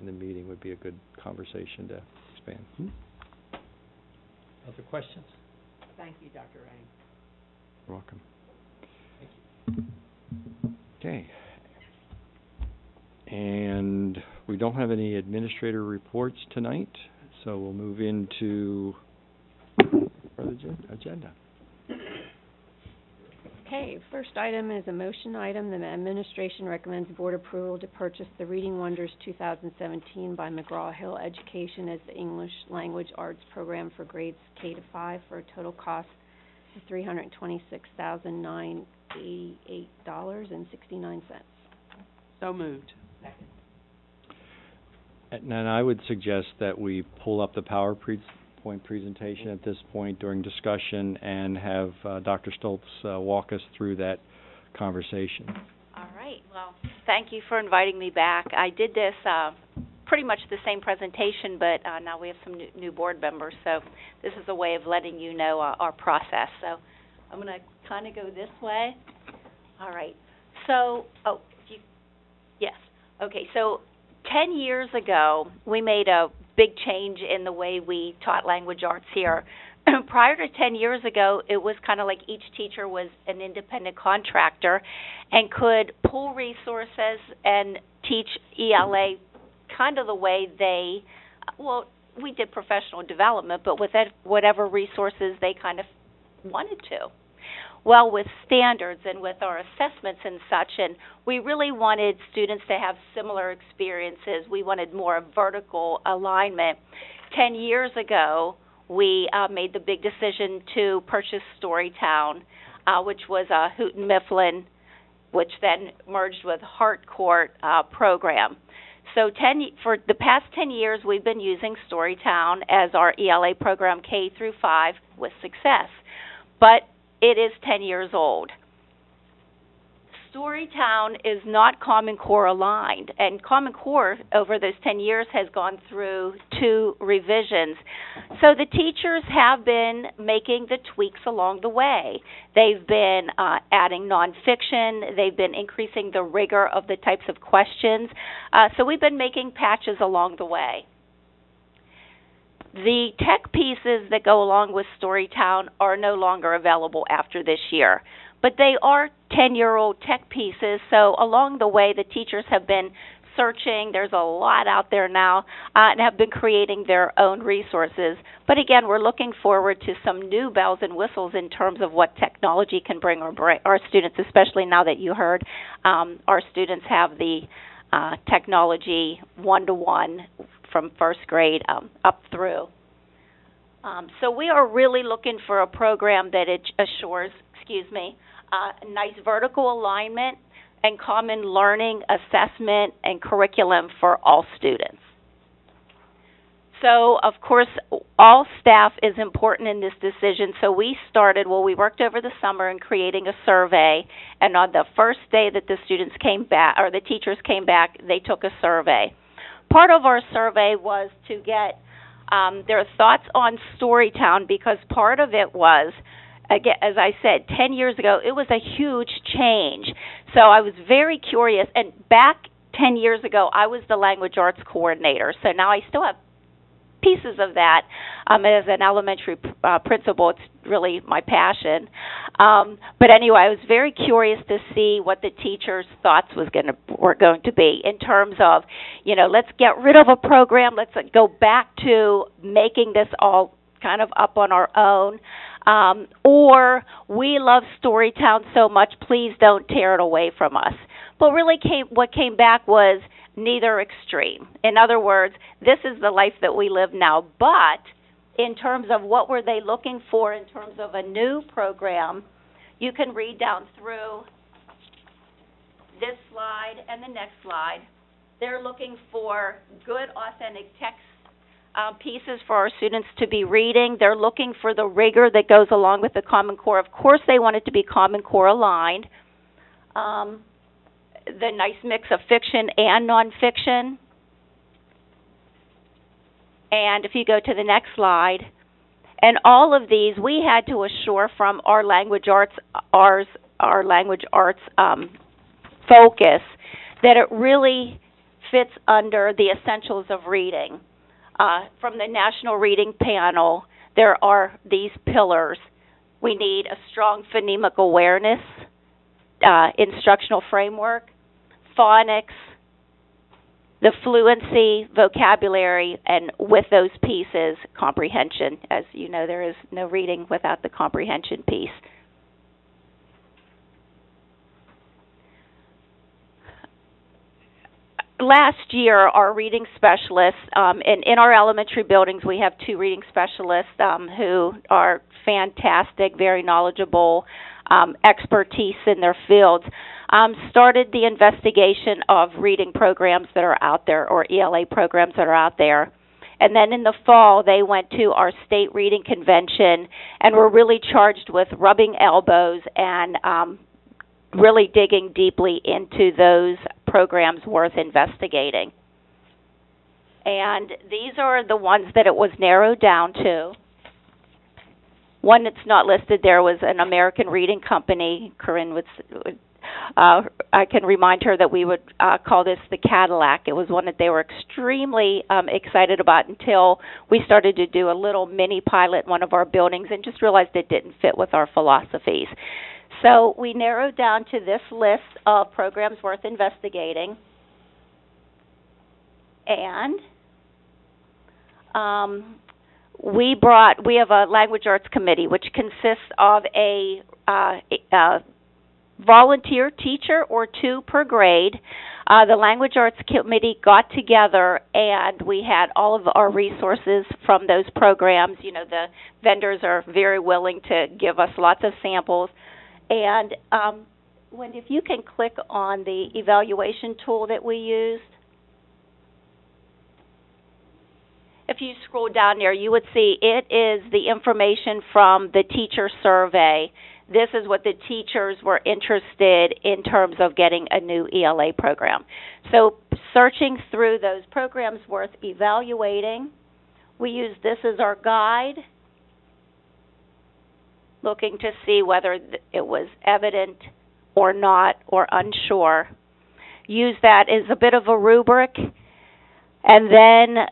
the meeting would be a good conversation to expand. Other questions? Thank you, Dr. Ray. You're welcome. Okay. And we don't have any administrator reports tonight, so we'll move into the agenda. Okay, first item is a motion item. The administration recommends board approval to purchase the Reading Wonders 2017 by McGraw-Hill Education as the English Language Arts program for grades K to 5 for a total cost of $326,988.69. So moved. Second. And I would suggest that we pull up the PowerPoint PowerPoint presentation at this point during discussion and have Dr. Stoltz walk us through that conversation. All right. Well, thank you for inviting me back. I did this pretty much the same presentation, but now we have some new board members, so this is a way of letting you know our process. So I'm going to kind of go this way. All right. So, yes. Okay, so 10 years ago, we made a big change in the way we taught language arts here. Prior to 10 years ago, it was kind of like each teacher was an independent contractor and could pull resources and teach ELA kind of the way they, well, we did professional development, but with whatever resources they kind of wanted to. Well, with standards and with our assessments and such, and we really wanted students to have similar experiences. We wanted more vertical alignment. 10 years ago, we made the big decision to purchase Storytown, which was a Houghton Mifflin, which then merged with Harcourt program. So for the past 10 years, we've been using Storytown as our ELA program K through 5 with success. But it is 10 years old. Storytown is not Common Core aligned, and Common Core over those 10 years has gone through 2 revisions. So the teachers have been making the tweaks along the way. They've been adding nonfiction. They've been increasing the rigor of the types of questions. So we've been making patches along the way. The tech pieces that go along with Storytown are no longer available after this year, but they are 10-year-old tech pieces, so along the way the teachers have been searching. There's a lot out there now and have been creating their own resources. But again, we're looking forward to some new bells and whistles in terms of what technology can bring our students, especially now that you heard our students have the technology one-to-one from first grade up through. So we are really looking for a program that it assures, nice vertical alignment and common learning, assessment, and curriculum for all students. So, of course, all staff is important in this decision. So we worked over the summer in creating a survey, and on the first day that the students came back, or the teachers came back, they took a survey. Part of our survey was to get their thoughts on Storytown, because part of it was, again, as I said, 10 years ago, it was a huge change. So I was very curious, and back 10 years ago, I was the language arts coordinator. So now I still have pieces of that. As an elementary principal, it's really my passion. But anyway, I was very curious to see what the teachers' thoughts were going to be in terms of, let's get rid of a program, let's go back to making this all kind of up on our own, or we love Storytown so much, please don't tear it away from us. But really what came back was neither extreme. In other words, this is the life that we live now, but in terms of what were they looking for in terms of a new program, you can read down through this slide and the next slide. They're looking for good, authentic text pieces for our students to be reading. They're looking for the rigor that goes along with the Common Core. Of course, they want it to be Common Core aligned. The nice mix of fiction and nonfiction. And if you go to the next slide, and all of these we had to assure from our language arts, focus that it really fits under the essentials of reading. From the National Reading Panel, there are these pillars. We need a strong phonemic awareness, instructional framework, phonics, the fluency, vocabulary, and with those pieces, comprehension. As you know, there is no reading without the comprehension piece. Last year, our reading specialists, in our elementary buildings, we have 2 reading specialists who are fantastic, very knowledgeable, expertise in their fields, started the investigation of reading programs that are out there, or ELA programs that are out there. And then in the fall, they went to our state reading convention and were really charged with rubbing elbows and really digging deeply into those programs worth investigating. And these are the ones that it was narrowed down to. One that's not listed there was an American Reading Company. Corinne would, I can remind her that we would call this the Cadillac. It was one that they were extremely excited about until we started to do a little mini pilot in one of our buildings and just realized it didn't fit with our philosophies. So we narrowed down to this list of programs worth investigating. And we have a language arts committee, which consists of a volunteer teacher or two per grade. The language arts committee got together and we had all of our resources from those programs. You know, the vendors are very willing to give us lots of samples. And Wendy, if you can click on the evaluation tool that we used. If you scroll down there, you would see it is the information from the teacher survey. This is what the teachers were interested in terms of getting a new ELA program. So searching through those programs worth evaluating, we use this as our guide, looking to see whether it was evident or not or unsure. Use that as a bit of a rubric. And then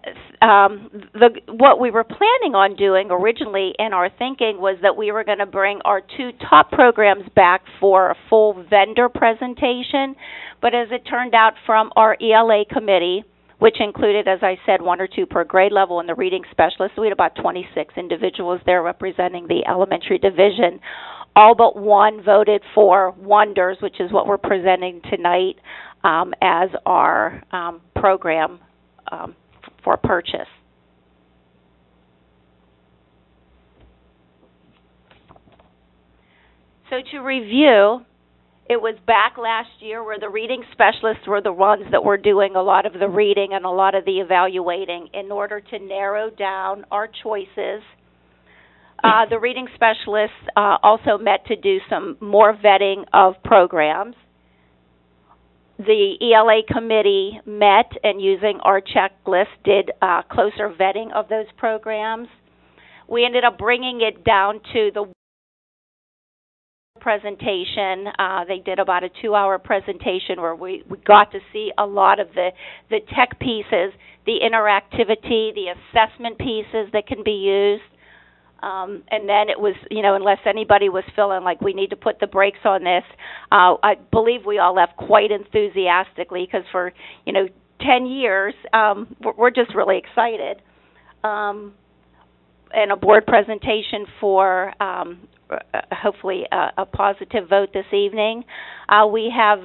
what we were planning on doing originally in our thinking was that we were going to bring our two top programs back for a full vendor presentation. But as it turned out from our ELA committee, which included, as I said, one or two per grade level and the reading specialist, we had about 26 individuals there representing the elementary division. All but one voted for Wonders, which is what we're presenting tonight as our program for purchase. So to review, it was back last year where the reading specialists were the ones that were doing a lot of the reading and a lot of the evaluating in order to narrow down our choices. The reading specialists also met to do some more vetting of programs. The ELA committee met and using our checklist did closer vetting of those programs. We ended up bringing it down to the presentation. They did about a 2-hour presentation where we got to see a lot of the tech pieces, the interactivity, the assessment pieces that can be used. And then it was, you know, unless anybody was feeling like we need to put the brakes on this, I believe we all left quite enthusiastically because for, 10 years, we're just really excited. And a board presentation for hopefully a positive vote this evening. We have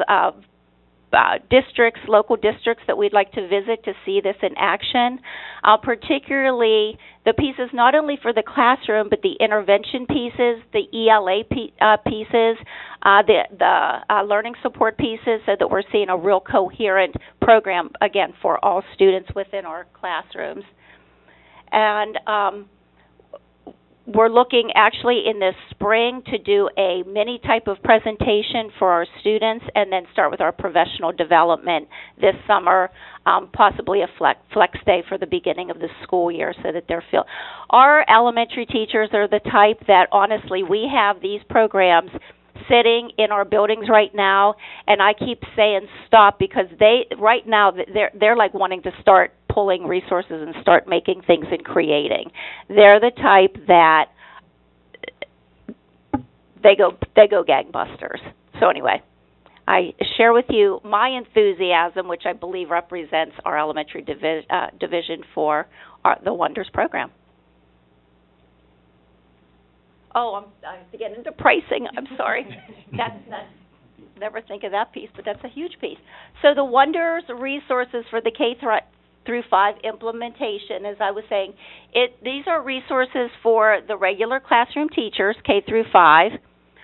local districts that we'd like to visit to see this in action, particularly the pieces not only for the classroom but the intervention pieces, the ELA pieces, the learning support pieces, so that we're seeing a real coherent program, again, for all students within our classrooms. And we're looking actually in this spring to do a mini type of presentation for our students and then start with our professional development this summer, possibly a flex day for the beginning of the school year so that they're Our elementary teachers are the type that honestly we have these programs sitting in our buildings right now, and I keep saying stop because right now they're like wanting to start pulling resources and start making things and creating. They're the type that they go gangbusters. So anyway, I share with you my enthusiasm, which I believe represents our elementary division for the Wonders program. Oh, I have to get into pricing. I'm sorry. That's never think of that piece, but that's a huge piece. So the Wonders resources for the K through 5 implementation, as I was saying, these are resources for the regular classroom teachers, K through 5,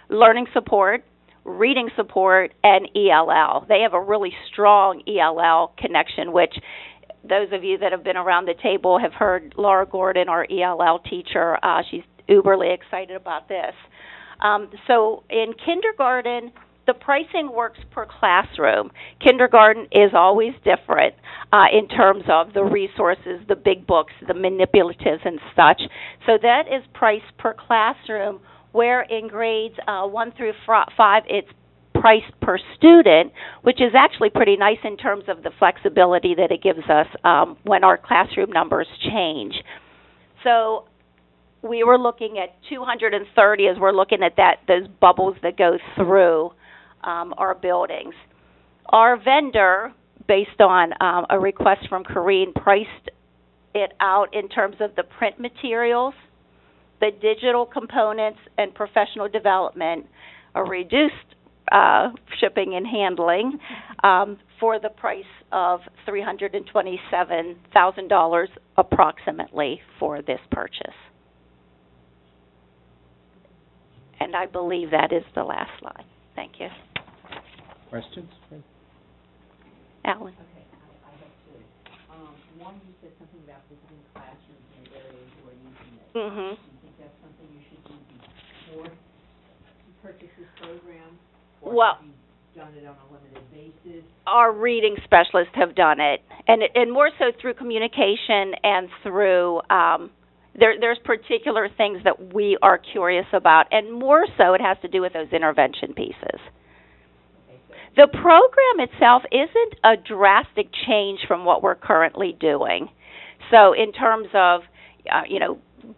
learning support, reading support, and ELL. They have a really strong ELL connection, which those of you that have been around the table have heard Laura Gordon, our ELL teacher. She's uberly excited about this. So in kindergarten, the pricing works per classroom. Kindergarten is always different in terms of the resources, the big books, the manipulatives and such. So that is priced per classroom, where in grades 1 through 5, it's priced per student, which is actually pretty nice in terms of the flexibility that it gives us when our classroom numbers change. So we were looking at 230 as we're looking at those bubbles that go through our buildings. Our vendor, based on a request from Corrine, priced it out in terms of the print materials, the digital components, and professional development, a reduced shipping and handling for the price of $327,000 approximately for this purchase. And I believe that is the last slide. Thank you. Questions? Alan? Okay, I have two. One, you said something about visiting classrooms in areas who are using it. Mm-hmm. Do you think that's something you should do before you purchase this program? Or Well, have you done it on a limited basis? our reading specialists have done it, and more so through communication and through there's particular things that we are curious about, and more so it has to do with those intervention pieces. The program itself isn't a drastic change from what we're currently doing. So in terms of,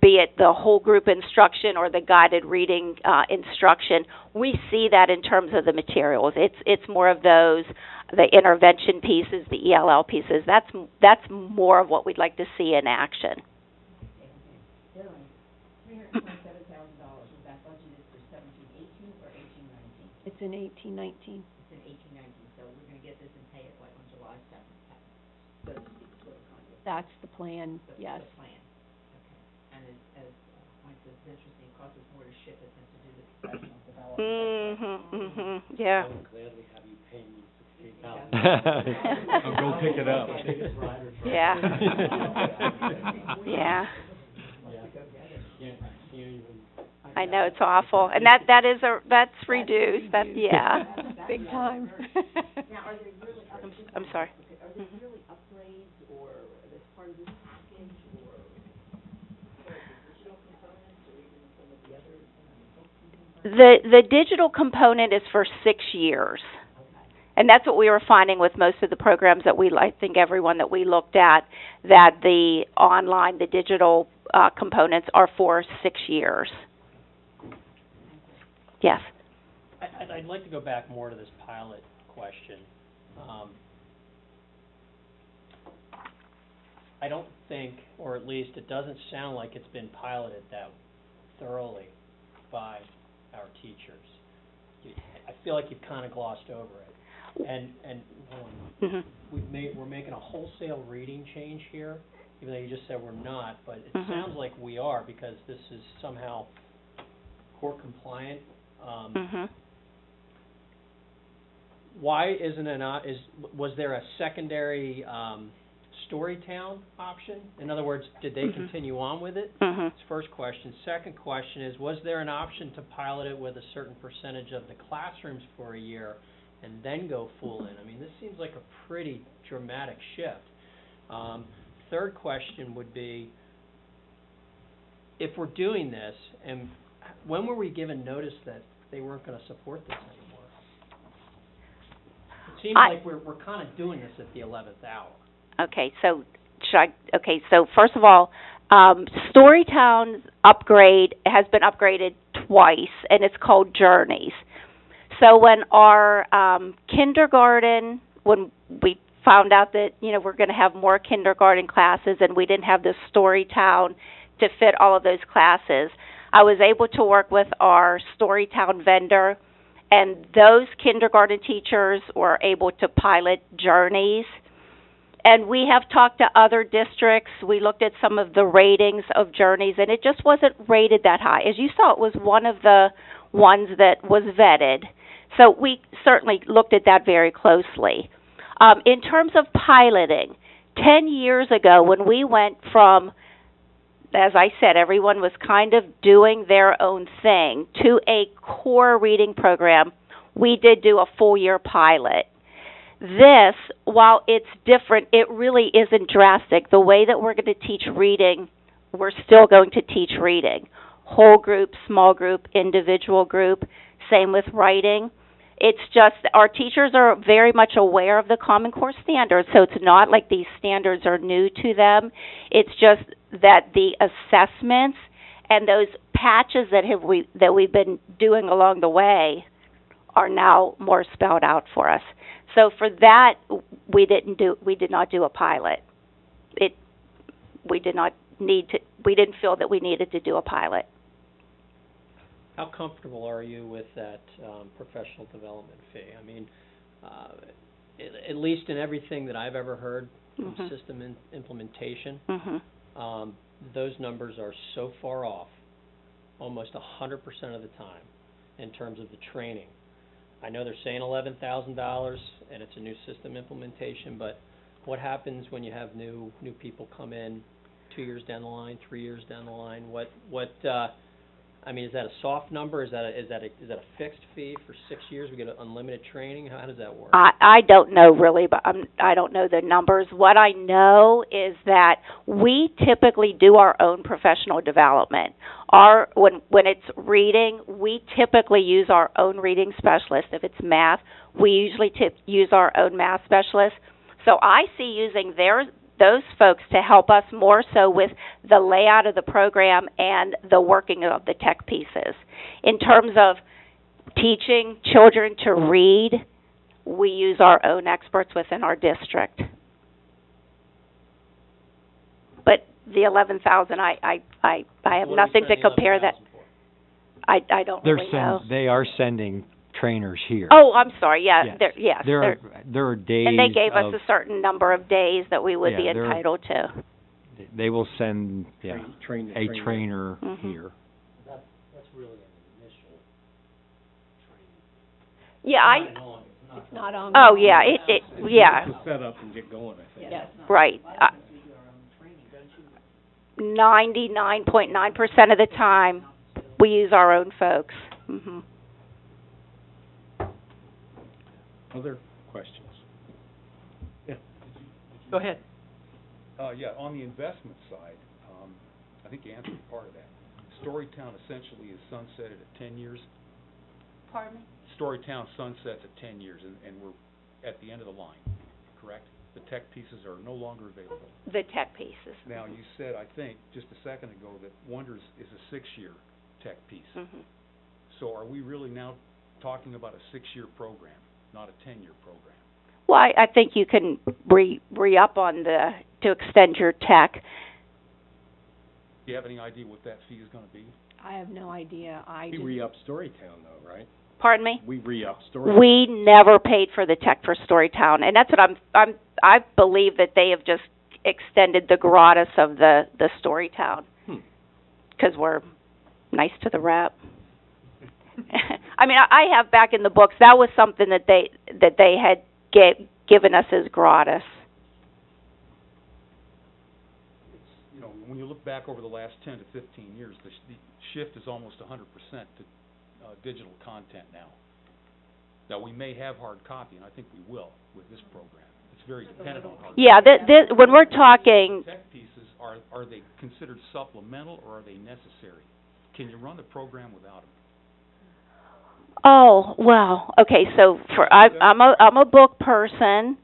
be it the whole group instruction or the guided reading instruction, we see that in terms of the materials. It's more of those, the intervention pieces, the ELL pieces. That's more of what we'd like to see in action. Dylan, $327,000, was that budgeted for 17-18 or 18-19? It's in 18-19. It's in 18-19, so we're going to get this and pay it like on July 7th, so to speak, is what we're going to do. That's the plan, yes. The plan, okay. And as Mike says, it's interesting, it costs us more to ship it than to do the professional development. Yeah. I would gladly have you pay me $16,000. I'll go pick it up. Yeah. Yeah. I know, it's awful, and that's reduced. Big time. Now, are there really I'm sorry. Are there really upgrades or as part of this package or digital components or even some of the other components? The digital component is for 6 years. And that's what we were finding with most of the programs that I think everyone that we looked at, that the online, the digital components are for 6 years. Yes. I'd like to go back more to this pilot question. I don't think, or at least it doesn't sound like it's been piloted that thoroughly by our teachers. I feel like you've kind of glossed over it. And we're making a wholesale reading change here, even though you just said we're not, but it sounds like we are because this is somehow core compliant. Why isn't was there a secondary Storytown option? In other words, did they continue on with it? That's the first question. Second question is, was there an option to pilot it with a certain percentage of the classrooms for a year and then go full in? I mean, this seems like a pretty dramatic shift. Third question would be, if we're doing this, and when were we given notice that they weren't going to support this anymore? It seems like we're kind of doing this at the 11th hour. Okay, so so first of all, Storytown's upgrade has been upgraded twice, and it's called Journeys. So when our kindergarten, when we found out that, we're going to have more kindergarten classes and we didn't have the Storytown to fit all of those classes, I was able to work with our Storytown vendor, and those kindergarten teachers were able to pilot Journeys. And we have talked to other districts. We looked at some of the ratings of Journeys, and it just wasn't rated that high. As you saw, it was one of the ones that was vetted. So we certainly looked at that very closely. In terms of piloting, 10 years ago, when we went from, as I said, everyone was kind of doing their own thing, to a core reading program, we did do a full-year pilot. This, while it's different, it really isn't drastic. The way that we're going to teach reading, we're still going to teach reading. Whole group, small group, individual group, same with writing. It's just our teachers are very much aware of the Common Core standards, so it's not like these standards are new to them. It's just that the assessments and those patches that we've been doing along the way are now more spelled out for us. So for that, we did not do a pilot. We didn't feel that we needed to do a pilot. How comfortable are you with that professional development fee? I mean, at least in everything that I've ever heard from system implementation, those numbers are so far off, almost 100% of the time, in terms of the training. I know they're saying $11,000 and it's a new system implementation, but what happens when you have new people come in 2 years down the line, 3 years down the line? I mean, is that a soft number? Is that a fixed fee for 6 years? We get unlimited training? How does that work? I don't know really, but I don't know the numbers. What I know is that we typically do our own professional development. When it's reading, we typically use our own reading specialist. If it's math, we usually use our own math specialist. So I see using those folks to help us more so with the layout of the program and the working of the tech pieces. In terms of teaching children to read, we use our own experts within our district. But the 11,000, I have nothing to compare that. I don't really know. They are sending trainers here. Oh, I'm sorry. Yeah, yes. There are days, and they gave us a certain number of days that we would be entitled to. They will send a trainer here. That's really an initial training. Yeah, it's not on. Oh, yeah, yeah. To set up and get going, I think. Yes. Right. 99.9% of the time, we use our own folks. Other questions? Yeah. Go ahead. Yeah, on the investment side, I think you answered part of that. Storytown essentially is sunsetted at 10 years. Pardon me? Storytown sunsets at 10 years, and we're at the end of the line, correct? The tech pieces are no longer available. The tech pieces. Now, you said, I think, just a second ago, that Wonders is a 6-year tech piece. So are we really now talking about a 6-year program, not a 10-year program? Well, I think you can re-up on to extend your tech. Do you have any idea what that fee is going to be? I have no idea. We re-up Storytown, though, right? Pardon me? We re-up Storytown. We never paid for the tech for Storytown, and that's what I believe that they have just extended the gratis of the Storytown because we're nice to the rep. I mean, I have back in the books, that was something that they had given us as gratis. You know, when you look back over the last 10 to 15 years, the shift is almost 100% to digital content now. Now, we may have hard copy, and I think we will with this program. It's very dependent on hard copy. Yeah, when we're talking... Tech pieces, are they considered supplemental or are they necessary? Can you run the program without them? Oh, well, okay, so I'm a book person,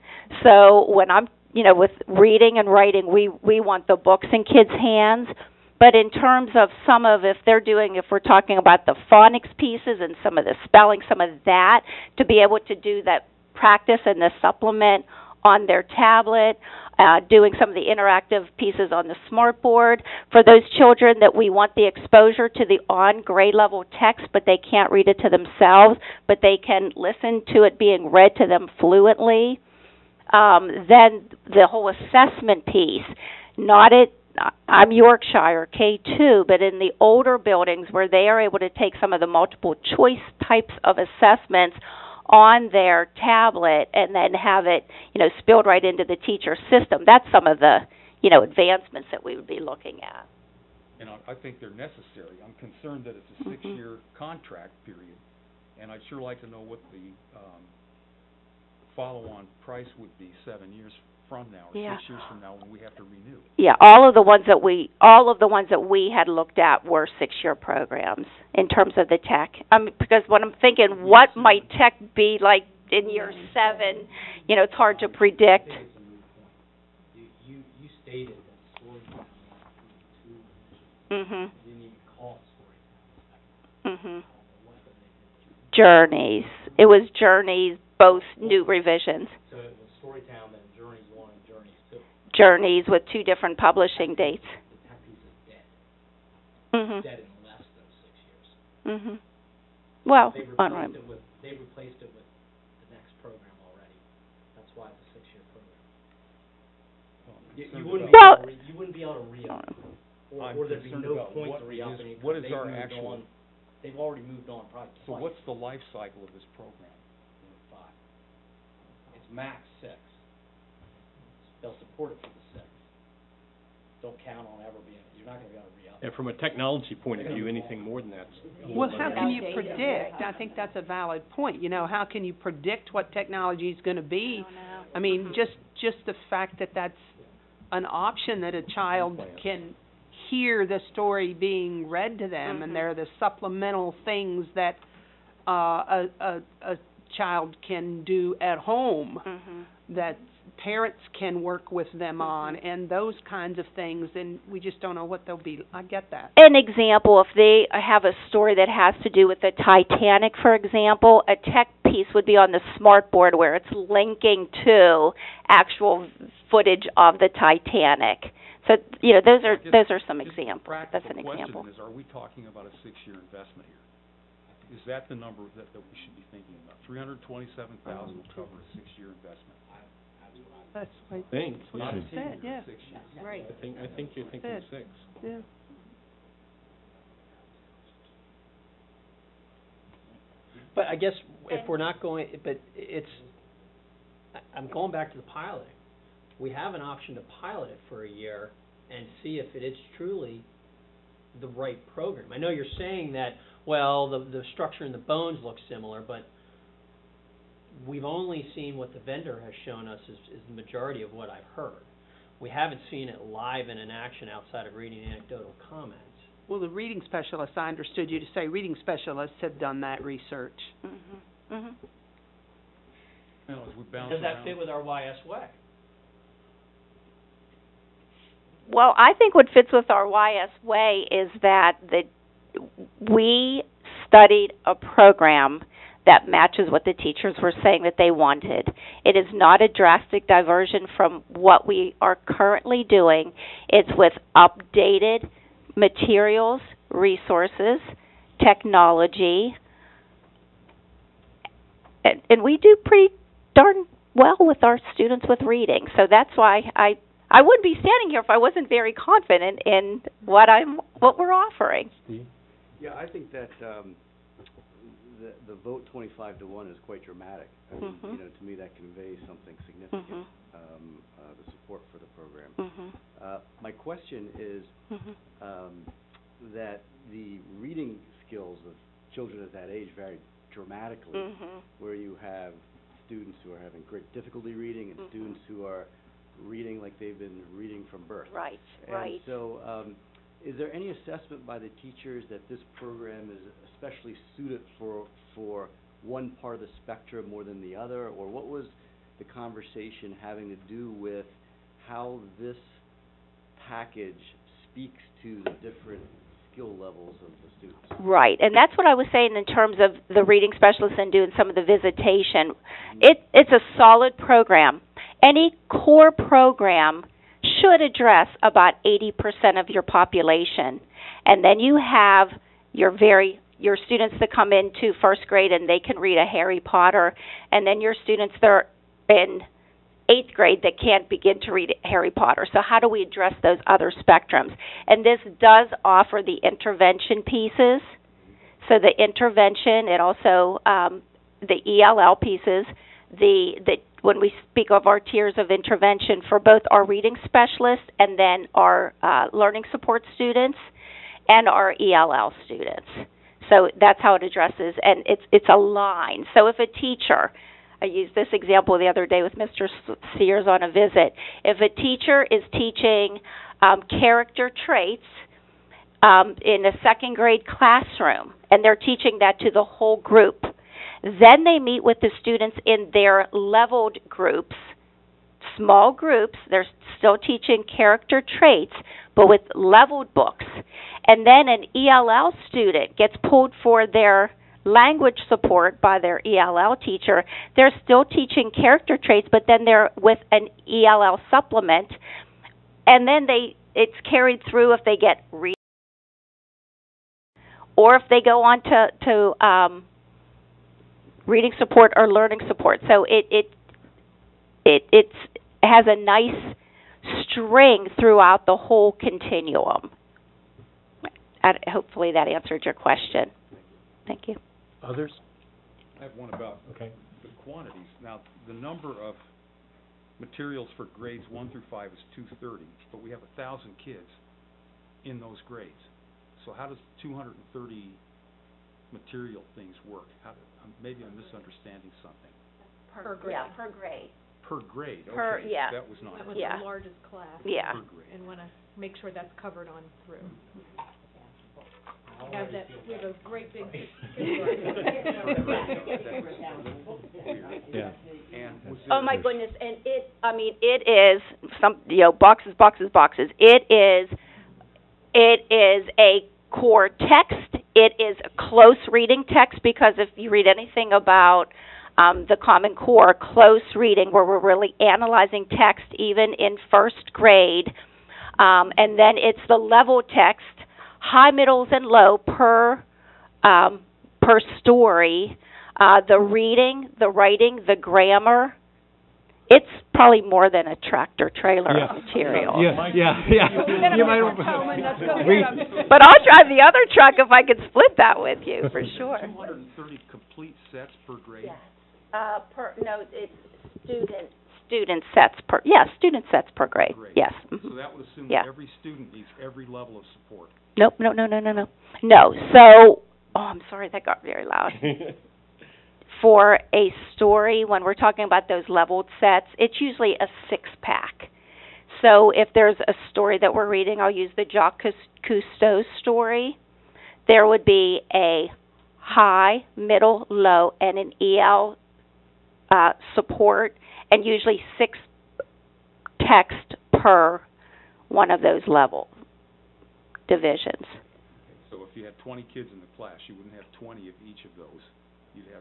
so when I'm, with reading and writing, we want the books in kids' hands, but in terms of if we're talking about the phonics pieces and some of the spelling, some of that, to be able to do that practice and the supplement on their tablet, doing some of the interactive pieces on the smart board. For those children that we want the exposure to the on-grade level text, but they can't read it to themselves, but they can listen to it being read to them fluently. Then the whole assessment piece, I'm Yorkshire, K2, but in the older buildings where they are able to take some of the multiple choice types of assessments on their tablet and then have it, spilled right into the teacher's system. That's some of the, advancements that we would be looking at. And I think they're necessary. I'm concerned that it's a 6-year contract period, and I'd sure like to know what the follow-on price would be 7 years from now, or 6 years from now, when we have to renew. Yeah, all of the ones that we had looked at were 6-year programs in terms of the tech. Because when I'm thinking, what might tech be like in year 7? It's hard to predict. You stated that Storytown was 2 Mhm. You didn't even call it Storytown. Mhm. Journeys. It was Journeys, both new revisions. So it was Storytown, then Journeys 1 and Journeys 2. Journeys with 2 different publishing dates. The tech piece is dead. Mhm. Dead in less than 6 years. Mhm. Well, They all right. replaced it with the next program already. That's why it's a 6-year program. You wouldn't be able to re-up, or there'd be no point to re-upping it. What is our actual? They've already moved on probably So twice. what's the life cycle of this program? 5. It's max 6. They'll support it for the 6. Don't count on ever being. You're not going to be able to re-up. And from a technology point of view, anything more than that's. Well, how can you predict? I think that's a valid point. How can you predict what technology is going to be? I mean, just the fact that that's an option, that a child can hear the story being read to them, and there are the supplemental things that a child can do at home that parents can work with them on, and those kinds of things, and we just don't know what they'll be. I get that. An example, if they have a story that has to do with the Titanic, for example, a tech piece would be on the smart board where it's linking to actual footage of the Titanic. So, those are some examples. That's an example. The question is, are we talking about a 6-year investment here? Is that the number that we should be thinking about? $327,000 will cover a 6-year investment. That's what I think. I said, yeah. 6 years. Right. I think you're thinking Good. 6. Yeah. But I guess if we're not going, I'm going back to the piloting. We have an option to pilot it for a year and see if it is truly the right program. I know you're saying that, well, the structure and the bones look similar, but we've only seen what the vendor has shown us is the majority of what I've heard. We haven't seen it live and in action outside of reading anecdotal comments. Well, the reading specialists, I understood you to say reading specialists have done that research. As we bounce Does that around. fit with our YS way? Well, I think what fits with our YS way is that we studied a program that matches what the teachers were saying that they wanted. It is not a drastic diversion from what we are currently doing. It's with updated materials, resources, technology, and we do pretty darn well with our students with reading. So that's why I wouldn't be standing here if I wasn't very confident in what we're offering. Yeah, I think that the vote 25-1 is quite dramatic. I mean, to me that conveys something significant, the support for the program. My question is that the reading skills of children at that age vary dramatically, where you have students who are having great difficulty reading and students who are reading like they've been reading from birth. Right, and right. So is there any assessment by the teachers that this program is especially suited for one part of the spectrum more than the other, or what was the conversation having to do with how this package speaks to the different skill levels of the students? Right, and that's what I was saying in terms of the reading specialists and doing some of the visitation. It's a solid program. Any core program should address about 80% of your population. And then you have your students that come into first grade and they can read a Harry Potter, and then your students that are in 8th grade that can't begin to read Harry Potter. So how do we address those other spectrums? And this does offer the intervention pieces. So the intervention, it also the ELL pieces, when we speak of our tiers of intervention for both our reading specialists and then our learning support students and our ELL students. So that's how it addresses, and it's a line. So if a teacher, I used this example the other day with Mr. Sears on a visit, if a teacher is teaching character traits in a second grade classroom, and they're teaching that to the whole group, then they meet with the students in their leveled groups, small groups. They're still teaching character traits, but with leveled books. And then an ELL student gets pulled for their language support by their ELL teacher. They're still teaching character traits, but then they're with an ELL supplement. And then it's carried through if they get reading, or if they go on to reading support or learning support. So it has a nice string throughout the whole continuum. Hopefully that answered your question. Thank you. Others? I have one about the quantities. Now, the number of materials for grades 1 through 5 is 230, but we have 1,000 kids in those grades. So how does 230 material things work? Maybe I'm misunderstanding something. Per grade. Yeah, per grade. Per grade, okay. That was not. That was the largest class. Yeah. Per grade. And want to make sure that's covered on through. We have a great big. Yeah. Oh my goodness, and it is boxes. It is a core text. It is a close reading text, because if you read anything about the Common Core, close reading, where we're really analyzing text even in first grade, and then it's the level text, high, middles, and low per story, the reading, the writing, the grammar. It's probably more than a tractor trailer of material. Yeah. You might. But I'll drive the other truck if I could split that with you, for sure. 230 complete sets per grade? Yes. It's student sets per grade. Yes. So that would assume that every student needs every level of support. Nope. No. So, I'm sorry, that got very loud. For a story, when we're talking about those leveled sets, it's usually a 6-pack. So if there's a story that we're reading, I'll use the Jacques Cousteau story. There would be a high, middle, low, and an EL support, and usually 6 text per one of those level divisions. So if you had 20 kids in the class, you wouldn't have 20 of each of those.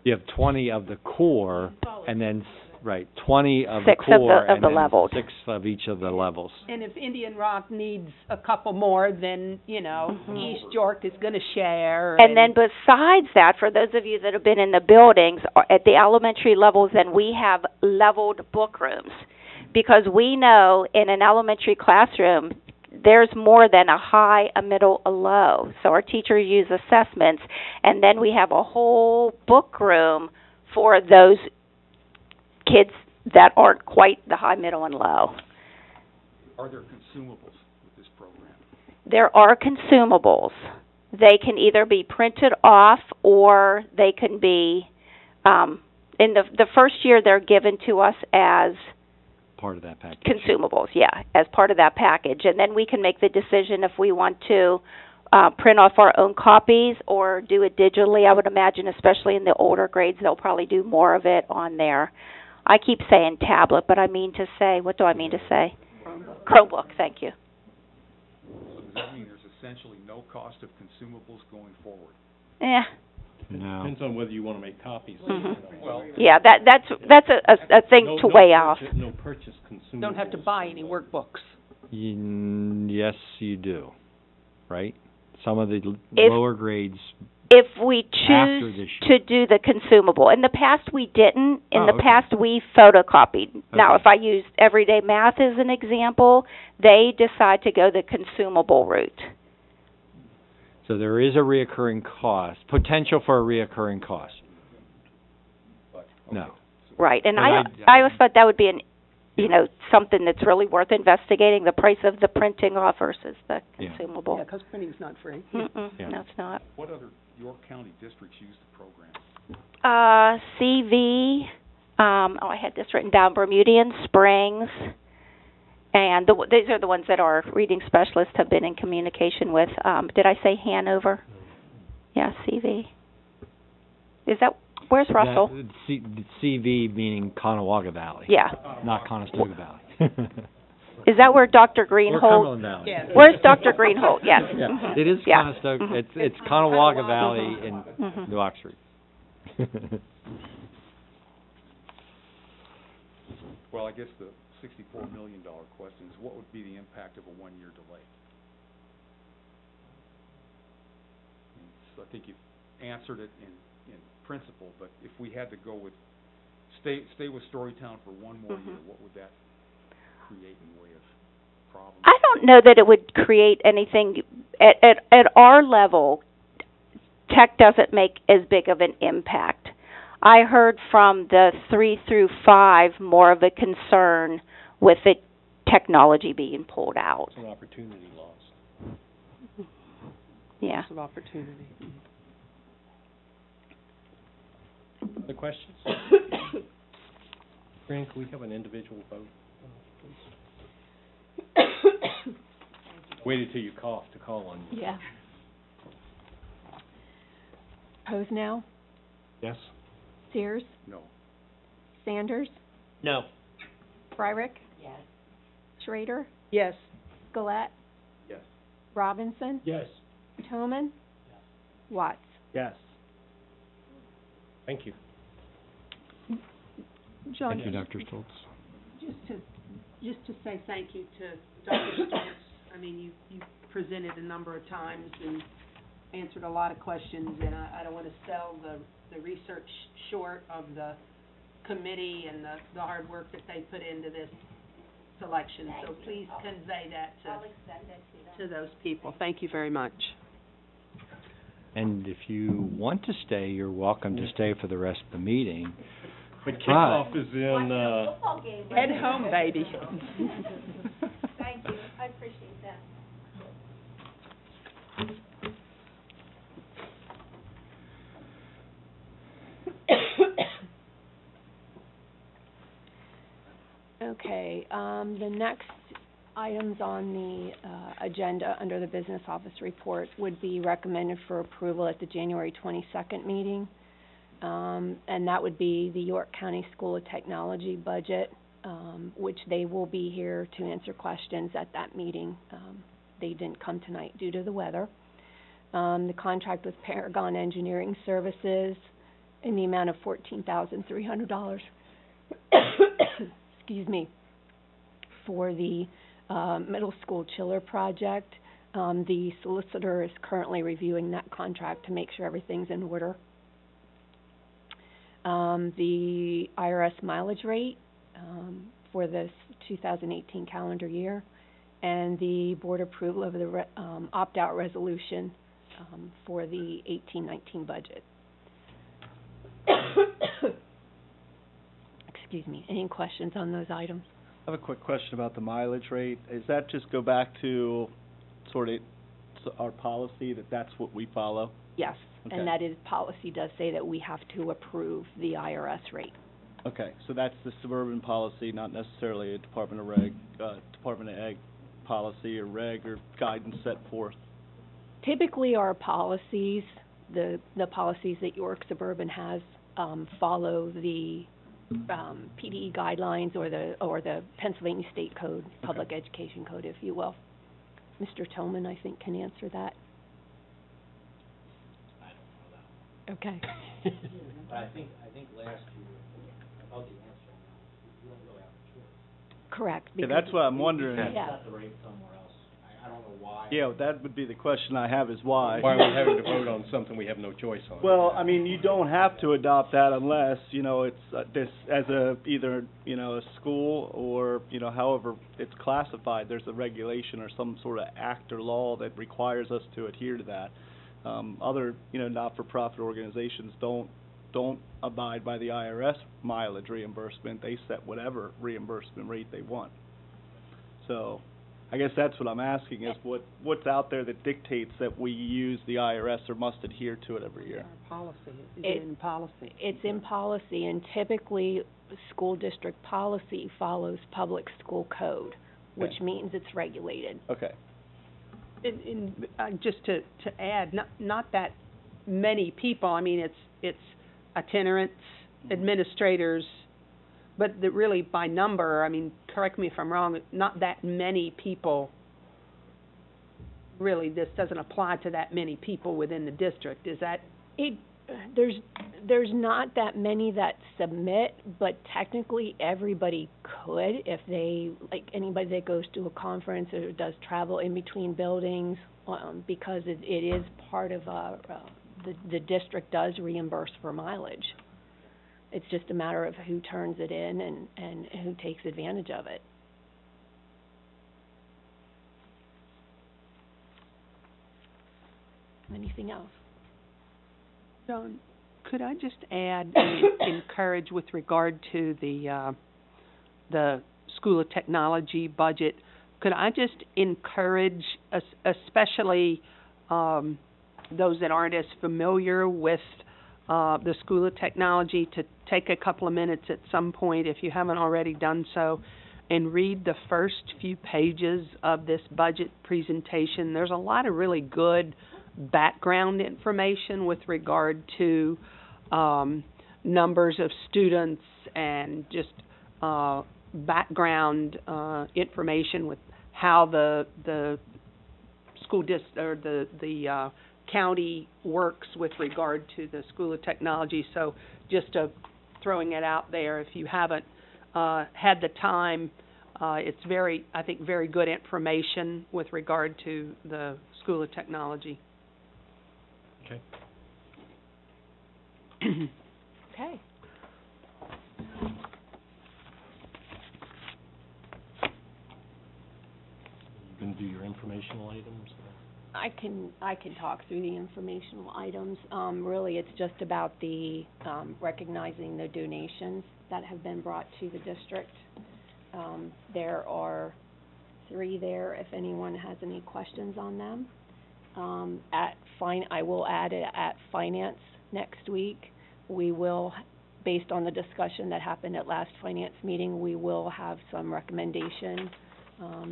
You have 20 of the core, and then 20 of 6 the core, of the levels. 6 of each of the levels. And if Indian Rock needs a couple more, then, East York is going to share. And then besides that, for those of you that have been in the buildings, at the elementary levels, then we have leveled book rooms. Because we know in an elementary classroom, there's more than a high, a middle, a low. So our teachers use assessments, and then we have a whole book room for those kids that aren't quite the high, middle, and low. Are there consumables with this program? There are consumables. They can either be printed off, or they can be, in the first year, they're given to us as part of that package. Consumables, as part of that package. And then we can make the decision if we want to print off our own copies or do it digitally. I would imagine, especially in the older grades, they'll probably do more of it on their, I keep saying tablet, but what do I mean to say? Chromebook, thank you. So does that mean there's essentially no cost of consumables going forward? No. Depends on whether you want to make copies. Well, that's a thing to weigh off. No purchase consumables. Don't have to buy any workbooks. Yes, you do. Right? Some of the lower grades. If we choose to do the consumable. In the past, we didn't. In the past, we photocopied. Okay. Now, if I used Everyday Math as an example, they decide to go the consumable route. So there is a reoccurring cost, potential for a reoccurring cost. No. Right, and And I always thought that would be something that's really worth investigating, the price of the printing off versus the consumable. Yeah, 'cause printing's not free. Mm-mm, no, it's not. What other York County districts use the program? CV, I had this written down, Bermudian Springs, and these are the ones that our reading specialists have been in communication with. Did I say Hanover? Yeah, CV. Where's Russell? CV meaning Conewaga Valley. Yeah. Not Conestoga Valley. Is that where Dr. Greenholt? Or Cumberland Valley. Yes. Where's Dr. Greenholt? Yes. Yeah. Mm-hmm. It is Yeah. Conestoga. Mm-hmm. It's Conewaga Valley in New Oxford. Well, I guess the $64 million question is, what would be the impact of a one-year delay? So I think you've answered it in principle, but if we had to go with, stay with Storytown for one more year, what would that create in way of problems? I don't know that it would create anything at our level. Tech doesn't make as big of an impact. I heard from the 3 through 5 more of a concern with the technology being pulled out. It's an opportunity lost. Yeah. Loss of opportunity. Other questions? Fran, can we have an individual vote, please? Waited till you coughed to call on you. Yeah. Posnell, Yes? Sears, No. Sanders, No. Fryrick, Yes. Schrader, Yes. Gillette, Yes. Robinson, Yes. Toman, Watts. Yes. Thank you. John, Thank you, Dr. Stoltz. just to say thank you to Dr. Stoltz. I mean, you presented a number of times and answered a lot of questions, and I don't want to sell the research short of the committee and the hard work that they put into this selection. So please convey that to those people. Thank you very much. And if you want to stay, you're welcome to stay for the rest of the meeting. But kickoff is in, Head home, baby. Thank you, I appreciate that. Okay, the next items on the agenda under the business office report would be recommended for approval at the January 22nd meeting. And that would be the York County School of Technology budget, which they will be here to answer questions at that meeting. They didn't come tonight due to the weather. The contract with Paragon Engineering Services in the amount of $14,300. Excuse me, for the middle school chiller project. The solicitor is currently reviewing that contract to make sure everything's in order. The IRS mileage rate for this 2018 calendar year, and the board approval of the opt-out resolution for the 18-19 budget. Excuse me. Any questions on those items? I have a quick question about the mileage rate. Is that just go back to sort of our policy that that's what we follow? Yes, Okay. and that is, policy does say that we have to approve the IRS rate. Okay, so that's the suburban policy, not necessarily a Department of Ag policy or reg or guidance set forth. Typically, our policies, the policies that York Suburban has, follow the PDE guidelines or the Pennsylvania State Code, Public Education Code, if you will. Mr. Toman, I think, can answer that. I don't know that. Okay. But I think last year, about the answer, you don't really have a choice. Correct. Yeah, that's what I'm wondering. You Yeah. set the rate somewhere else. I don't know why. Yeah, that would be the question I have is why. why are we having to vote on something we have no choice on? Well, I mean, you don't have to adopt that unless, it's this as either, a school or, however it's classified, there's a regulation or some sort of act or law that requires us to adhere to that. Other, not-for-profit organizations don't don't abide by the IRS mileage reimbursement. They set whatever reimbursement rate they want. So, I guess that's what I'm asking is what's out there that dictates that we use the IRS or must adhere to it every year? Policy, in policy. It's in policy, and typically, school district policy follows public school code, which means it's regulated. Okay. Just to add, not that many people, I mean, it's itinerants, administrators, but really by number, I mean, correct me if I'm wrong, not that many people, really, this doesn't apply to that many people within the district, is that? There's not that many that submit, but technically everybody could if they, like anybody that goes to a conference or does travel in between buildings, because it is part of, the district does reimburse for mileage. It's just a matter of who turns it in and who takes advantage of it. Anything else? John, could I just add, encourage with regard to the School of Technology budget, could I just encourage, especially those that aren't as familiar with the School of Technology, to take a couple of minutes at some point, if you haven't already done so, and read the first few pages of this budget presentation. There's a lot of really good background information with regard to numbers of students and just background information with how the school or the county works with regard to the School of Technology. So just throwing it out there, if you haven't had the time, it's I think very good information with regard to the School of Technology. Okay. Okay. You can do your informational items. I can talk through the informational items. Really, it's just about the recognizing the donations that have been brought to the district. There are 3 there. If anyone has any questions on them, I will add it at finance next week. We will, based on the discussion that happened at last finance meeting, we will have some recommendation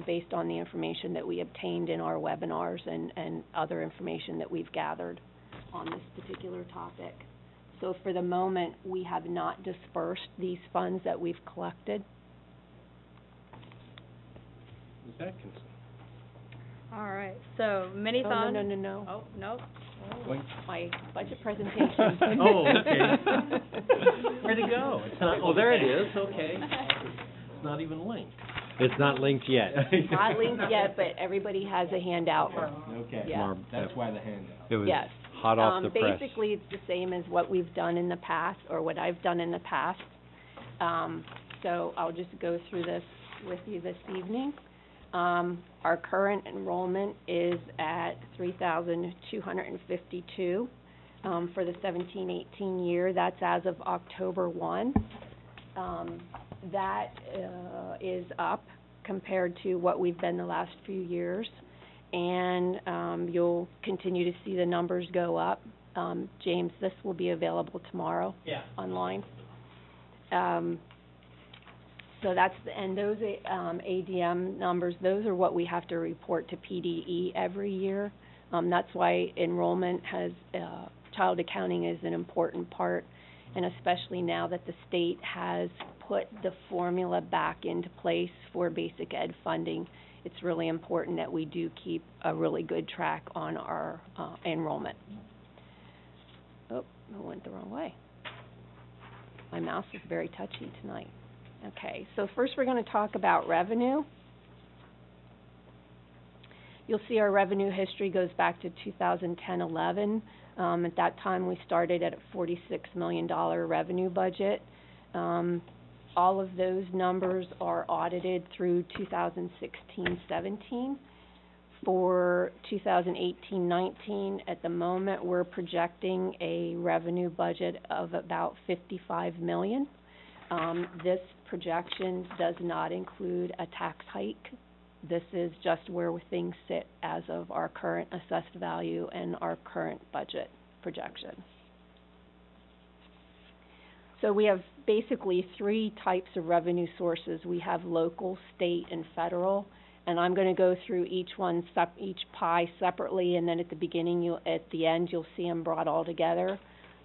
based on the information that we obtained in our webinars and other information that we've gathered on this particular topic. So for the moment, we have not dispersed these funds that we've collected. Ms. Atkinson. All right, so mini-thon. No. Oh, no. Oh, my budget presentation. Oh, okay. Where'd it go? It's not, oh, there it is, okay. It's not even linked. It's not linked yet. Not linked yet, but everybody has a handout. Okay, Yeah. that's why the handout. It was Yes. hot off the press. Basically, it's the same as what we've done in the past, or what I've done in the past. So I'll just go through this with you this evening. Our current enrollment is at 3,252 for the 17-18 year. That's as of October 1. That is up compared to what we've been the last few years, and you'll continue to see the numbers go up. James, this will be available tomorrow online. So that's and those ADM numbers, those are what we have to report to PDE every year. That's why enrollment has, child accounting is an important part, and especially now that the state has put the formula back into place for basic ed funding, it's really important that we do keep a really good track on our enrollment. Oh, I went the wrong way. My mouse is very touchy tonight. Okay, so first we're going to talk about revenue. You'll see our revenue history goes back to 2010-11. At that time, we started at a $46 million revenue budget. All of those numbers are audited through 2016-17. for 2018-19, at the moment, we're projecting a revenue budget of about $55 million. This projection does not include a tax hike. This is just where things sit as of our current assessed value and our current budget projection. So we have basically three types of revenue sources. We have local, state, and federal. And I'm going to go through each pie separately, and then at the end, you'll see them brought all together.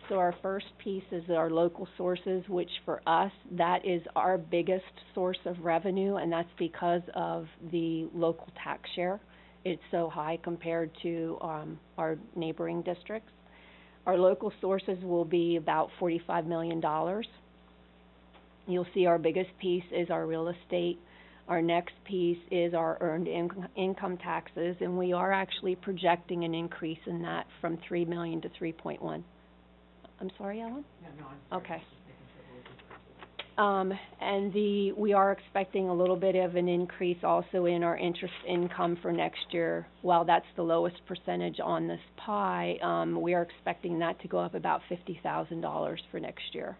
So our first piece is our local sources, which for us, that is our biggest source of revenue, and that's because of the local tax share. It's so high compared to our neighboring districts. Our local sources will be about $45 million. You'll see our biggest piece is our real estate. Our next piece is our earned income taxes, and we are actually projecting an increase in that from $3 million to $3.1. I'm sorry, Ellen? No, I'm sorry. Okay. And we are expecting a little bit of an increase also in our interest income for next year. While that's the lowest percentage on this pie, we are expecting that to go up about $50,000 for next year.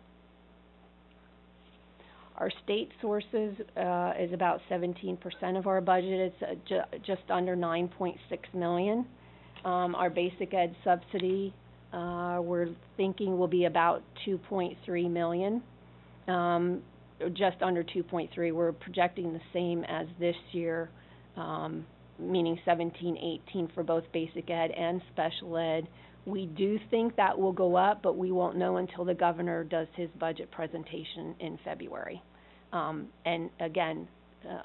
Our state sources is about 17% of our budget. It's just under $9.6 million. Our basic ed subsidy, we're thinking will be about $2.3 million. Just under 2.3. We're projecting the same as this year, meaning 17-18 for both basic ed and special ed. We do think that will go up, but we won't know until the governor does his budget presentation in February. And again,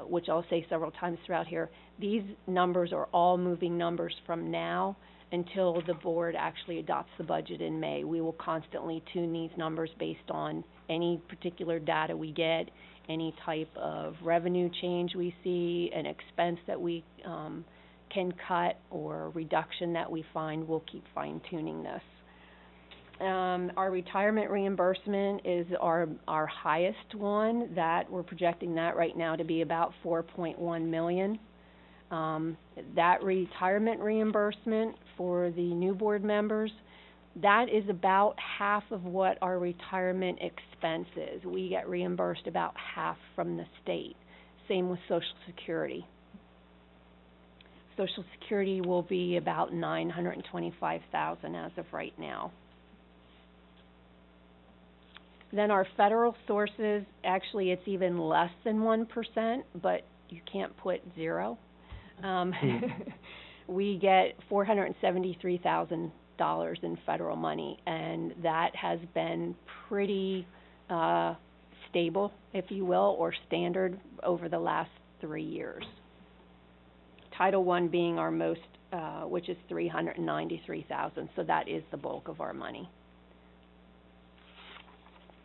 which I'll say several times throughout here, these numbers are all moving numbers from now until the board actually adopts the budget in May. We will constantly tune these numbers based on any particular data we get, any type of revenue change we see, an expense that we can cut, or reduction that we find. We'll keep fine-tuning this. Our retirement reimbursement is our highest one. That we're projecting that right now to be about $4.1 million. That retirement reimbursement for the new board members, that is about half of what our retirement expense is. We get reimbursed about half from the state. Same with Social Security. Social Security will be about $925,000 as of right now. Then our federal sources, actually it's even less than 1%, but you can't put zero. We get $473,000 in federal money, and that has been pretty stable, if you will, or standard over the last 3 years. Title I being our most, which is $393,000, so that is the bulk of our money.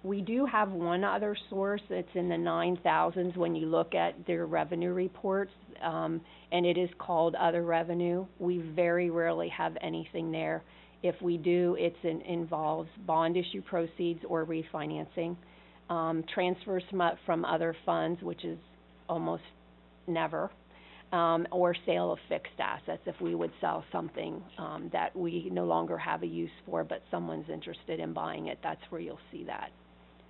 We do have one other source that's in the 9,000s when you look at their revenue reports, and it is called other revenue. We very rarely have anything there. If we do, it involves bond issue proceeds or refinancing, transfers from other funds, which is almost never, or sale of fixed assets. If we would sell something that we no longer have a use for, but someone's interested in buying it, that's where you'll see that.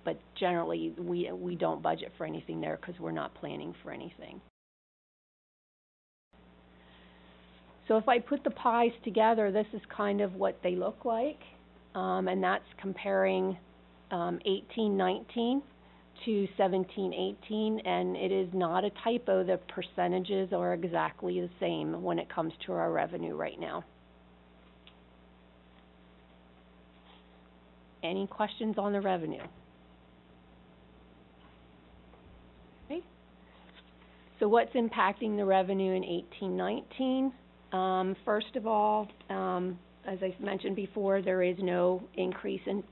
But generally, we don't budget for anything there because we're not planning for anything. So if I put the pies together, this is kind of what they look like, and that's comparing 18-19 to 17-18, and it is not a typo. The percentages are exactly the same when it comes to our revenue right now. Any questions on the revenue? Okay. So what's impacting the revenue in 18-19? First of all, as I mentioned before, there is no increase in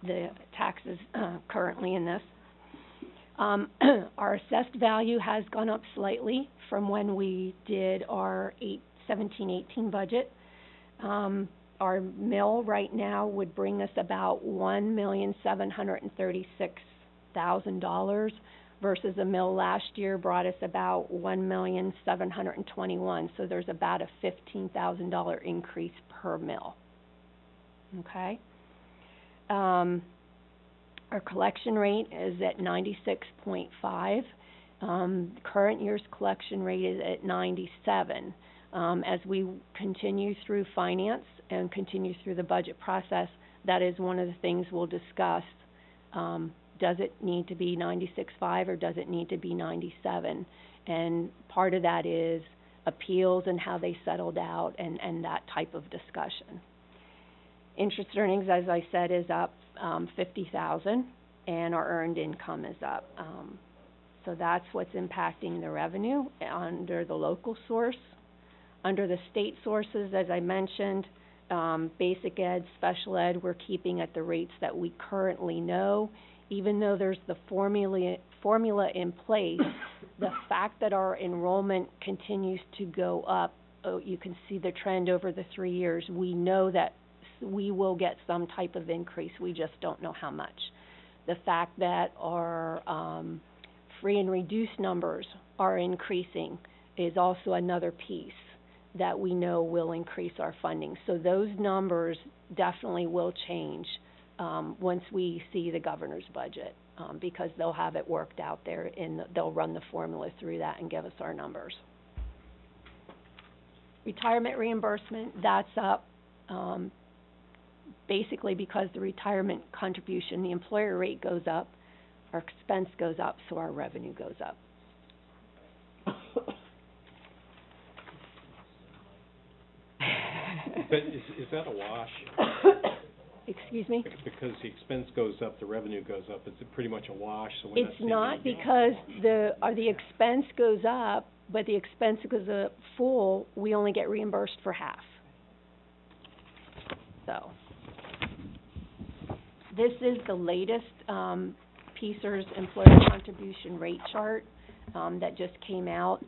the taxes currently in this. Our assessed value has gone up slightly from when we did our 17-18 budget. Our mill right now would bring us about $1,736,000 versus a mill last year brought us about $1,721,000. So there's about a $15,000 increase per mill. Okay? Our collection rate is at 96.5. Current year's collection rate is at 97. As we continue through finance and continue through the budget process, that is one of the things we'll discuss. Does it need to be 96.5 or does it need to be 97? And part of that is appeals and how they settled out and that type of discussion. Interest earnings, as I said, is up $50,000, and our earned income is up. So that's what's impacting the revenue under the local source. Under the state sources, as I mentioned, basic ed, special ed, we're keeping at the rates that we currently know. Even though there's the formula in place, the fact that our enrollment continues to go up, you can see the trend over the 3 years, we know that we will get some type of increase. We just don't know how much. The fact that our free and reduced numbers are increasing is also another piece that we know will increase our funding. So those numbers definitely will change once we see the governor's budget, because they'll have it worked out there and they'll run the formula through that and give us our numbers. Retirement reimbursement, that's up basically because the retirement contribution, the employer rate goes up, our expense goes up, so our revenue goes up. But is that a wash? Excuse me? Because the expense goes up, the revenue goes up. Is it pretty much a wash? So It's not, because the expense goes up, but the expense goes up full, we only get reimbursed for half. So, this is the latest PSERS employer contribution rate chart that just came out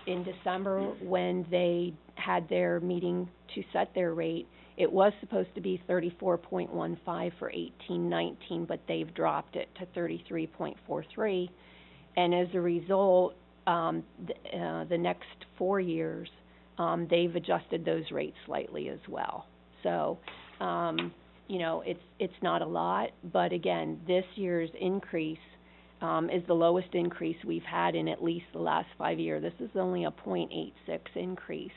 in December when they had their meeting to set their rate. It was supposed to be 34.15 for 18-19, but they've dropped it to 33.43. And as a result, the next 4 years, they've adjusted those rates slightly as well. So, you know, it's not a lot, but again, this year's increase is the lowest increase we've had in at least the last 5 years. This is only a 0.86 increase.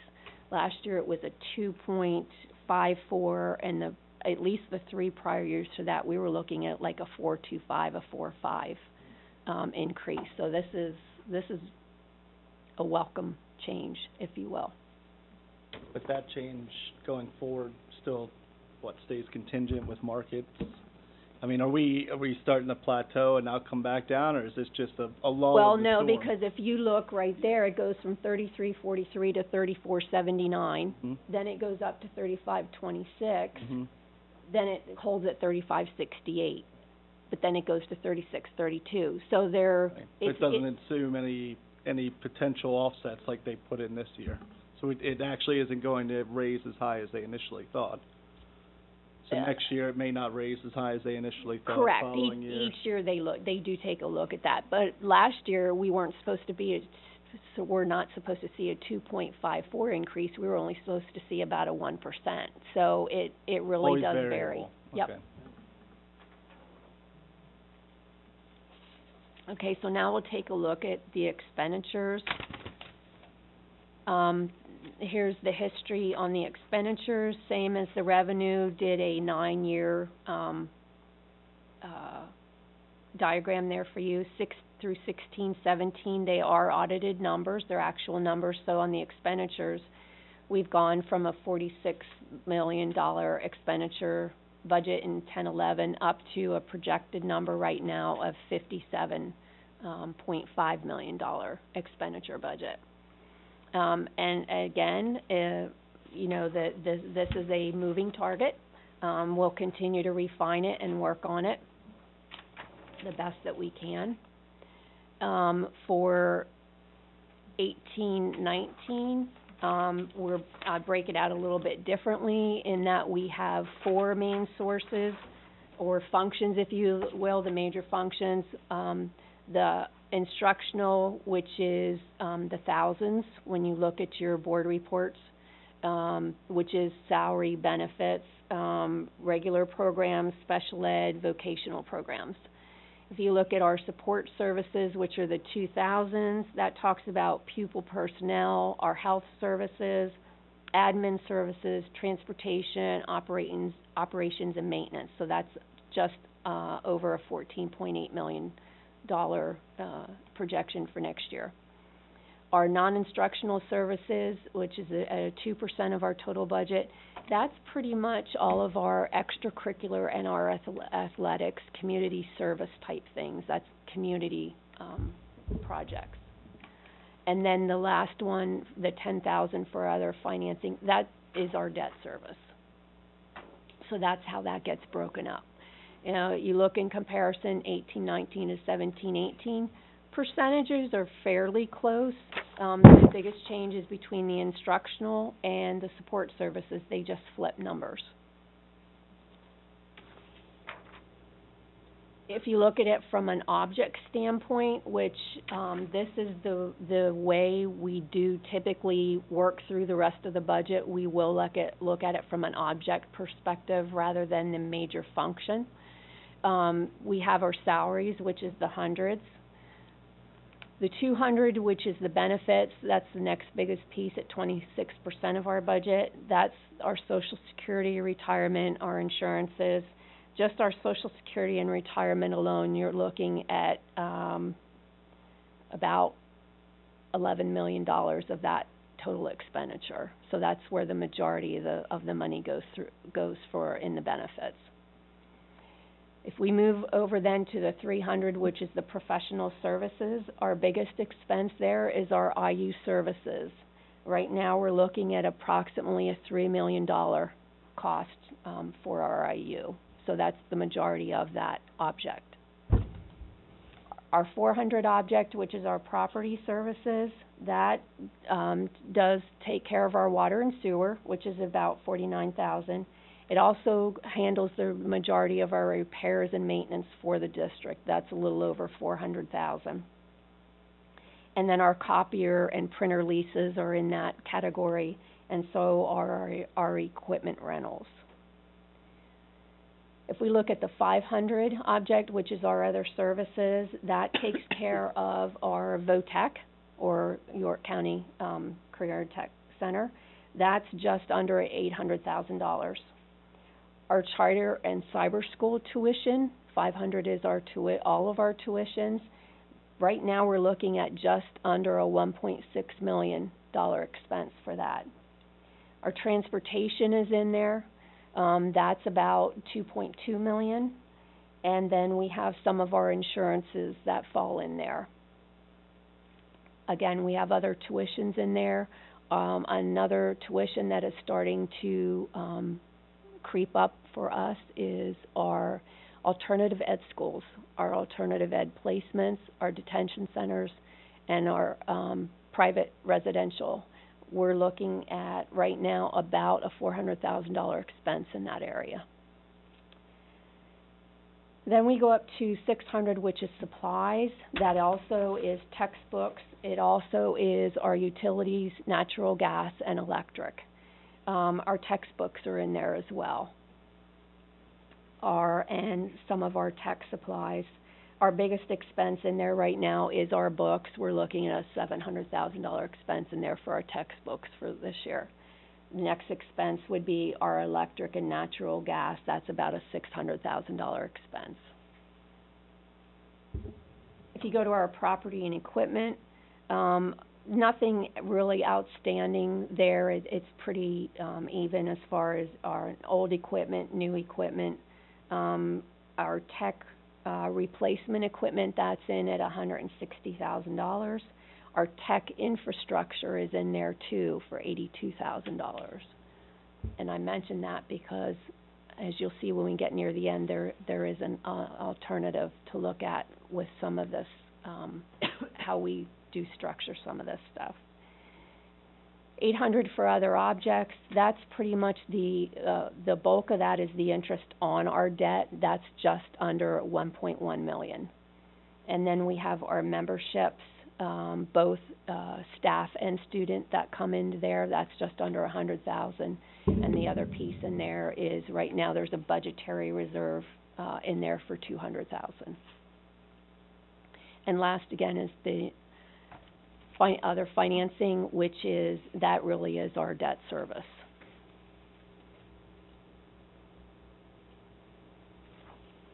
Last year it was a 2.54, and at least the 3 prior years to that, we were looking at like a 4.25, a 4.5 increase. So this is a welcome change, if you will. But that change going forward still, stays contingent with markets? I mean, are we starting to plateau and now come back down, or is this just a lull? Well, of the no, storm? because if you look right there, it goes from 33.43 to 34.79. Mm-hmm. Then it goes up to 35.26. Mm-hmm. Then it holds at 35.68. But then it goes to 36.32. So there, Right. It doesn't assume any potential offsets like they put in this year. So it actually isn't going to raise as high as they initially thought. So next year it may not raise as high as they initially thought. Correct. Following year. Each year they do take a look at that. But last year we weren't supposed to be, so we're not supposed to see a 2.54 increase. We were only supposed to see about a 1%. So it really Always does variable. vary. Yep. Okay. Okay, so now we'll take a look at the expenditures. Here's the history on the expenditures, same as the revenue, did a 9-year diagram there for you, 6 through 16, 17, they are audited numbers, they're actual numbers. So on the expenditures, we've gone from a $46 million expenditure budget in 10-11 up to a projected number right now of $57.5 million expenditure budget. And again, you know, this is a moving target. We'll continue to refine it and work on it the best that we can. For 18-19, I break it out a little bit differently in that we have 4 main sources. or functions, if you will, the major functions. The instructional, which is the thousands when you look at your board reports, which is salary, benefits, regular programs, special ed, vocational programs. If you look at our support services, which are the 2000s, that talks about pupil personnel, our health services, admin services, transportation, operations and maintenance. So that's just over a $14.8 million projection for next year. Our non-instructional services, which is at 2% of our total budget, that's pretty much all of our extracurricular and our athletics, community service type things. That's community projects. And then the last one, the $10,000 for other financing, that is our debt service. So that's how that gets broken up. You know, you look in comparison, 18-19 to 17-18, percentages are fairly close. The biggest change is between the instructional and the support services. They just flip numbers. If you look at it from an object standpoint, which this is the way we do typically work through the rest of the budget, we will look at it from an object perspective rather than the major function. We have our salaries, which is the hundreds. The 200, which is the benefits, that's the next biggest piece at 26% of our budget. That's our Social Security, retirement, our insurances. Just our Social Security and retirement alone, you're looking at about $11 million of that total expenditure. So that's where the majority of the money goes for in the benefits. If we move over then to the 300, which is the professional services, our biggest expense there is our IU services. Right now we're looking at approximately a $3 million cost for our IU. So that's the majority of that object. Our 400 object, which is our property services, that does take care of our water and sewer, which is about $49,000. It also handles the majority of our repairs and maintenance for the district. That's a little over $400,000. And then our copier and printer leases are in that category, and so are our equipment rentals. If we look at the 500 object, which is our other services, that takes care of our VOTEC, or York County Career Tech Center. That's just under $800,000. Our charter and cyber school tuition, 500 is our all of our tuitions. Right now we're looking at just under a $1.6 million expense for that. Our transportation is in there. That's about $2.2 million. And then we have some of our insurances that fall in there. Again, we have other tuitions in there. Another tuition that is starting to creep up for us is our alternative ed schools, our alternative ed placements, our detention centers, and our private residential. We're looking at right now about a $400,000 expense in that area. Then we go up to 600, which is supplies. That also is textbooks. It also is our utilities, natural gas, and electric. Our textbooks are in there as well. And some of our tech supplies. Our biggest expense in there right now is our books. We're looking at a $700,000 expense in there for our textbooks for this year. The next expense would be our electric and natural gas. That's about a $600,000 expense. If you go to our property and equipment, nothing really outstanding there. It's pretty even as far as our old equipment, new equipment. Our tech replacement equipment, that's in at $160,000. Our tech infrastructure is in there too for $82,000. And I mention that because, as you'll see when we get near the end, there is an alternative to look at with some of this, how we do structure some of this stuff. $800 for other objects. That's pretty much the bulk of that is the interest on our debt. That's just under $1.1 million. And then we have our memberships, both staff and student that come into there. That's just under $100,000. And the other piece in there is, right now, there's a budgetary reserve in there for $200,000. And last, again, is the other financing, which is, that really is our debt service.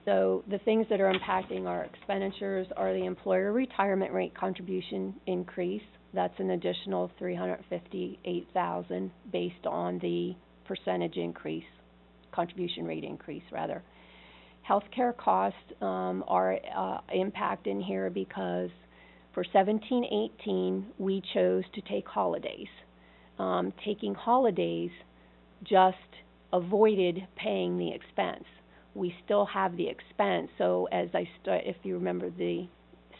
So the things that are impacting our expenditures are the employer retirement rate contribution increase. That's an additional $358,000 based on the percentage increase, contribution rate increase, rather. Healthcare costs are impact in here because for 17-18, we chose to take holidays. Taking holidays just avoided paying the expense. We still have the expense, so as if you remember, the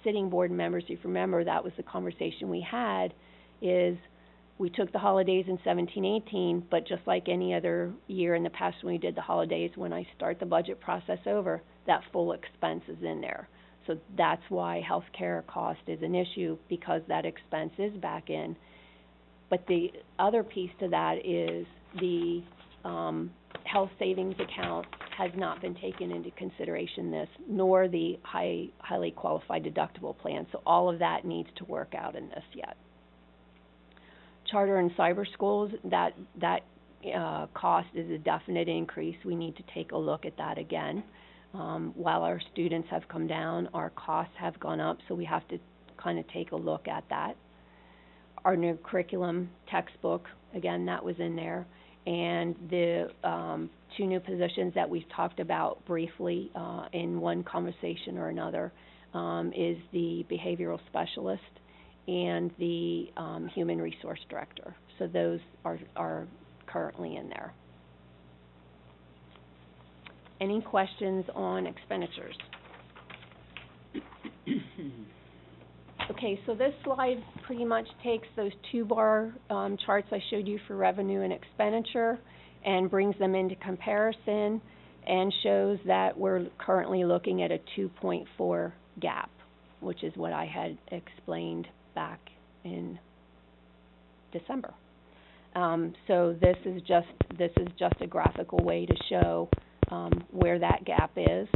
sitting board members, if you remember, that was the conversation we had, is we took the holidays in 17-18, but just like any other year in the past when we did the holidays, when I start the budget process over, that full expense is in there. So that's why healthcare cost is an issue, because that expense is back in. But the other piece to that is the health savings account has not been taken into consideration nor the highly qualified deductible plan. So all of that needs to work out in this yet. Charter and cyber schools, that cost is a definite increase. We need to take a look at that again. While our students have come down, our costs have gone up, so we have to kind of take a look at that. Our new curriculum textbook, again, that was in there. And the 2 new positions that we've talked about briefly in one conversation or another is the behavioral specialist and the human resource director. So those are currently in there. Any questions on expenditures? Okay, so this slide pretty much takes those 2-bar charts I showed you for revenue and expenditure and brings them into comparison and shows that we're currently looking at a 2.4 gap, which is what I had explained back in December. So this is just a graphical way to show where that gap is,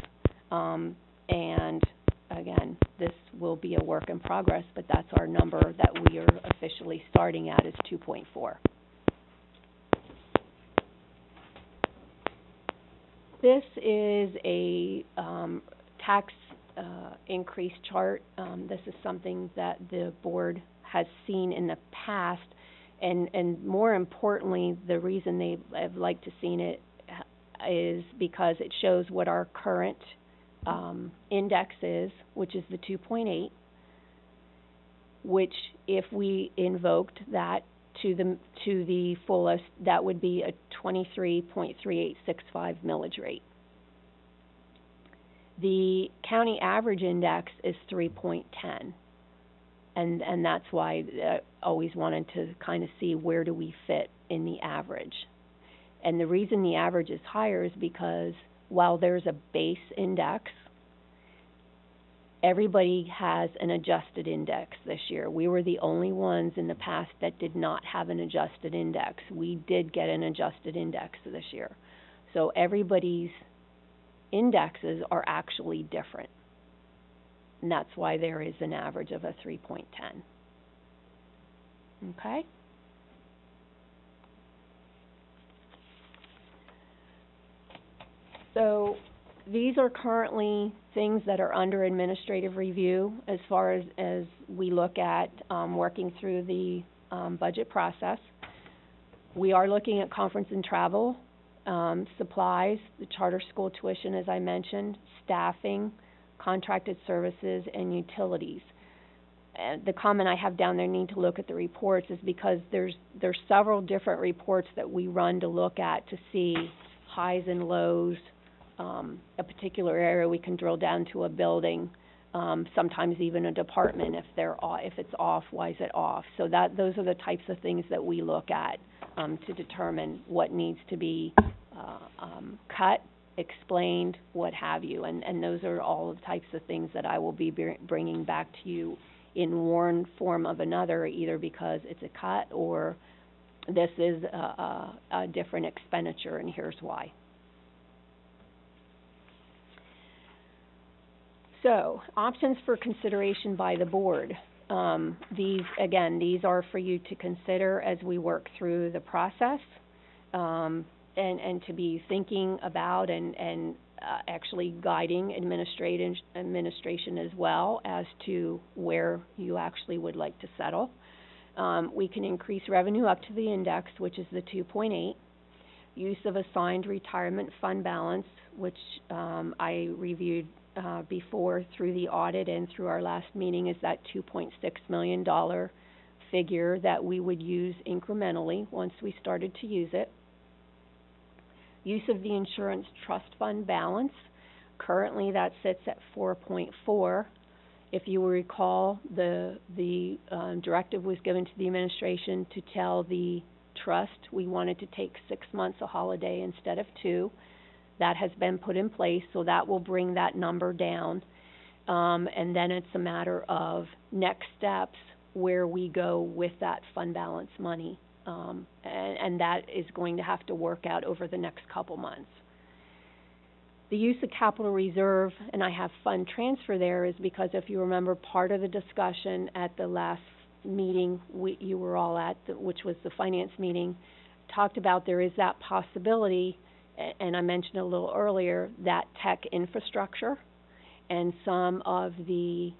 and again, this will be a work in progress, but that's our number that we are officially starting at, is 2.4. This is a tax increase chart. This is something that the board has seen in the past, and more importantly, the reason they have liked to seen it is because it shows what our current index is, which is the 2.8, which if we invoked that to the fullest, that would be a 23.3865 millage rate. The county average index is 3.10, and that's why I always wanted to kind of see where do we fit in the average. And the reason the average is higher is because while there's a base index, everybody has an adjusted index this year. We were the only ones in the past that did not have an adjusted index. We did get an adjusted index this year. So everybody's indexes are actually different. And that's why there is an average of a 3.10. Okay? So these are currently things that are under administrative review as far as we look at working through the budget process. We are looking at conference and travel, supplies, the charter school tuition, as I mentioned, staffing, contracted services, and utilities. The comment I have down there, need to look at the reports, is because there's several different reports that we run to look at to see highs and lows. A particular area we can drill down to a building sometimes even a department. If if it's off, why is it off? So those are the types of things that we look at, to determine what needs to be, cut, explained, what have you. And those are all the types of things that I will be bringing back to you in one form of another, either because it's a cut or this is a different expenditure, and here's why. So, options for consideration by the board. These are for you to consider as we work through the process, and to be thinking about and actually guiding administration as well as to where you actually would like to settle. We can increase revenue up to the index, which is the 2.8. Use of assigned retirement fund balance, which I reviewed before through the audit and through our last meeting, is that $2.6 million figure that we would use incrementally once we started to use it. Use of the insurance trust fund balance. Currently that sits at 4.4. If you will recall, the directive was given to the administration to tell the trust we wanted to take 6 months of holiday instead of 2. That has been put in place, so that will bring that number down. And then it's a matter of next steps, where we go with that fund balance money. And that is going to have to work out over the next couple months. The use of capital reserve, and I have fund transfer there, is because if you remember, part of the discussion at the last meeting you were all at, which was the finance meeting, talked about there is that possibility, and I mentioned a little earlier, that tech infrastructure and some of the